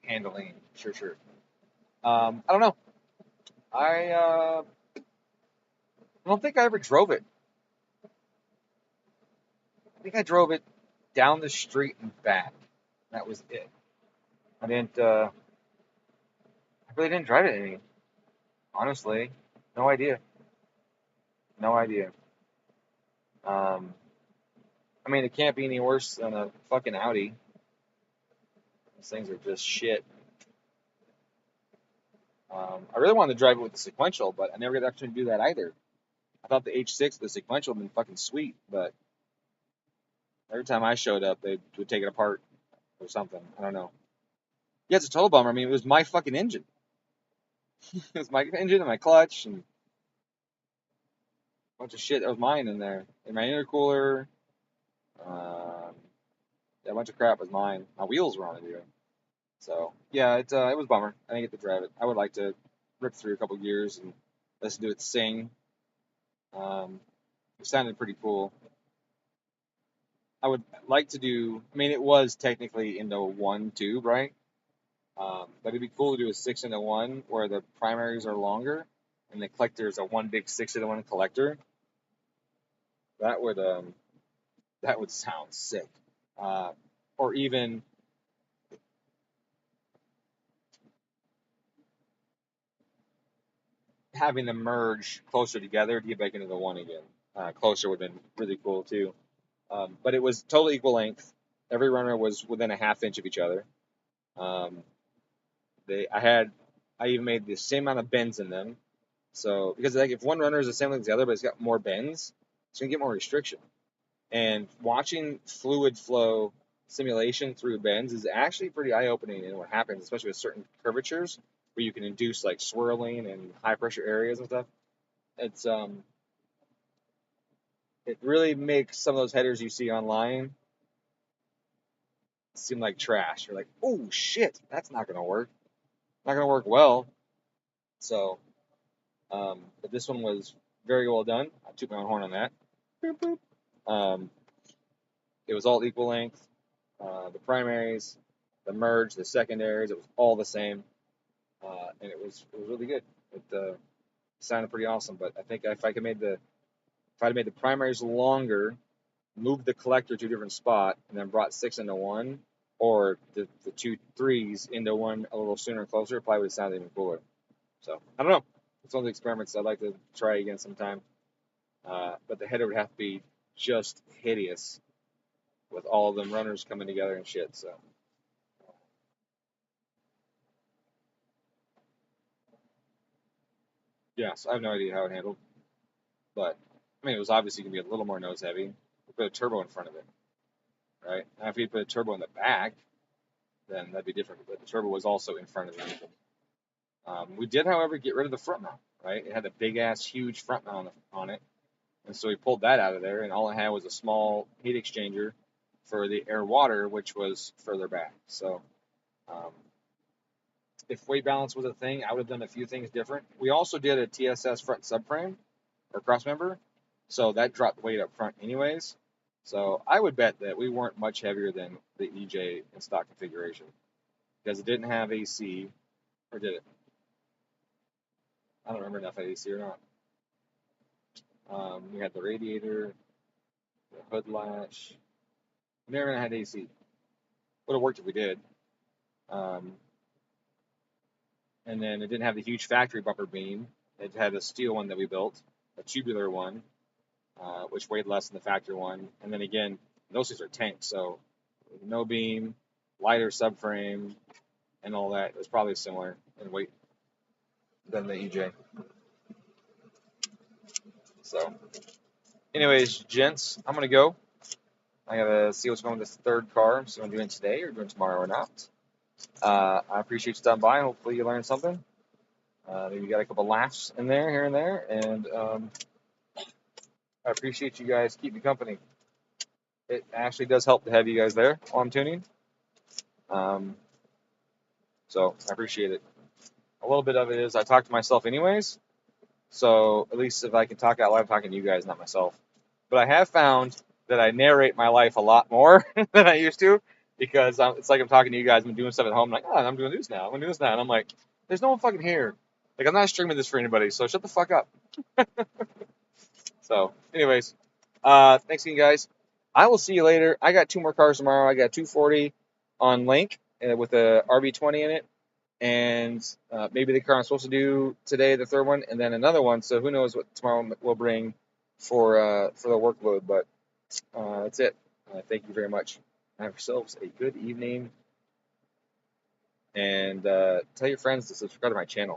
Speaker 1: handling. Sure, sure. I don't know. I don't think I ever drove it. I think I drove it down the street and back. That was it. I didn't. I really didn't drive it any. Honestly, no idea. No idea. Um, I mean, it can't be any worse than a fucking Audi. These things are just shit. I really wanted to drive it with the sequential, but I never got the opportunity to do that either. I thought the H6, the sequential, had been fucking sweet, but every time I showed up, they would take it apart or something. I don't know. Yeah, it's a total bummer. I mean, it was my fucking engine. It was my engine and my clutch and a bunch of shit that was mine in there. And my intercooler, um, yeah, a bunch of crap was mine. My wheels were on it even. So yeah, it was a bummer. I didn't get to drive it. I would like to rip through a couple gears and listen to it sing. Um, it sounded pretty cool. I would like to do. I mean, it was technically into one tube, right? But it'd be cool to do a 6-into-1 where the primaries are longer and the collector is a one big 6-into-1 collector. That would sound sick. Uh, or even having them merge closer together to get back into the one again. Closer would have been really cool too. But it was totally equal length. Every runner was within a half inch of each other. Um, I even made the same amount of bends in them. So because like if one runner is the same length as the other, but it's got more bends, it's gonna get more restriction. And watching fluid flow simulation through bends is actually pretty eye-opening in what happens, especially with certain curvatures where you can induce like swirling and high pressure areas and stuff. It's it really makes some of those headers you see online seem like trash. You're like, oh shit, that's not gonna work. Not gonna work well. So, but this one was very well done. I took my own horn on that. boop, boop. It was all equal length. The primaries, the merge, the secondaries, it was all the same, and it was really good. It sounded pretty awesome. But I think if I'd made the primaries longer, moved the collector to a different spot, and then brought 6 into one, or the 2 3s into one a little sooner and closer, it probably would have sounded even cooler. So I don't know. It's one of the experiments I'd like to try again sometime. But the header would have to be just hideous with all of them runners coming together and shit. So yeah, so I have no idea how it handled, but I mean it was obviously gonna be a little more nose heavy. We put a turbo in front of it, right? Now if we put a turbo in the back, then that'd be different. But the turbo was also in front of the engine. We did, however, get rid of the front mount, right? It had a big ass, huge front mount on it, and so we pulled that out of there, and all it had was a small heat exchanger for the air water, which was further back. So um, if weight balance was a thing, I would have done a few things different. We also did a TSS front subframe or crossmember, so that dropped weight up front anyways. So I would bet that we weren't much heavier than the EJ in stock configuration because it didn't have AC, or did it? I don't remember if it had AC or not. We had the radiator, the hood latch. We never had AC. Would have worked if we did. Um, and then it didn't have the huge factory bumper beam. It had a steel one that we built, a tubular one, which weighed less than the factory one. And then again, those things are tanks, so no beam, lighter subframe, and all that. It was probably similar in weight than the EJ. So, anyways, gents, I'm gonna go. I gotta see what's going with this third car. So I'm doing today or doing tomorrow or not. I appreciate you stopping by. Hopefully you learned something. Maybe you got a couple laughs in there, here and there, and I appreciate you guys keep me company. It actually does help to have you guys there while I'm tuning. Um, so I appreciate it. A little bit of it is I talk to myself anyways, so at least if I can talk out loud, I'm talking to you guys, not myself. But I have found that I narrate my life a lot more than I used to because it's like I'm talking to you guys. I'm doing stuff at home. I'm like, oh, I'm doing this now. I'm doing this now. And I'm like, there's no one fucking here. Like, I'm not streaming this for anybody, so shut the fuck up. So, anyways, thanks again, guys. I will see you later. I got 2 more cars tomorrow. I got 240 on Link with a RB20 in it, and maybe the car I'm supposed to do today, the third one, and then another one. So who knows what tomorrow will bring for the workload. But that's it. Thank you very much. Have yourselves a good evening, and tell your friends to subscribe to my channel.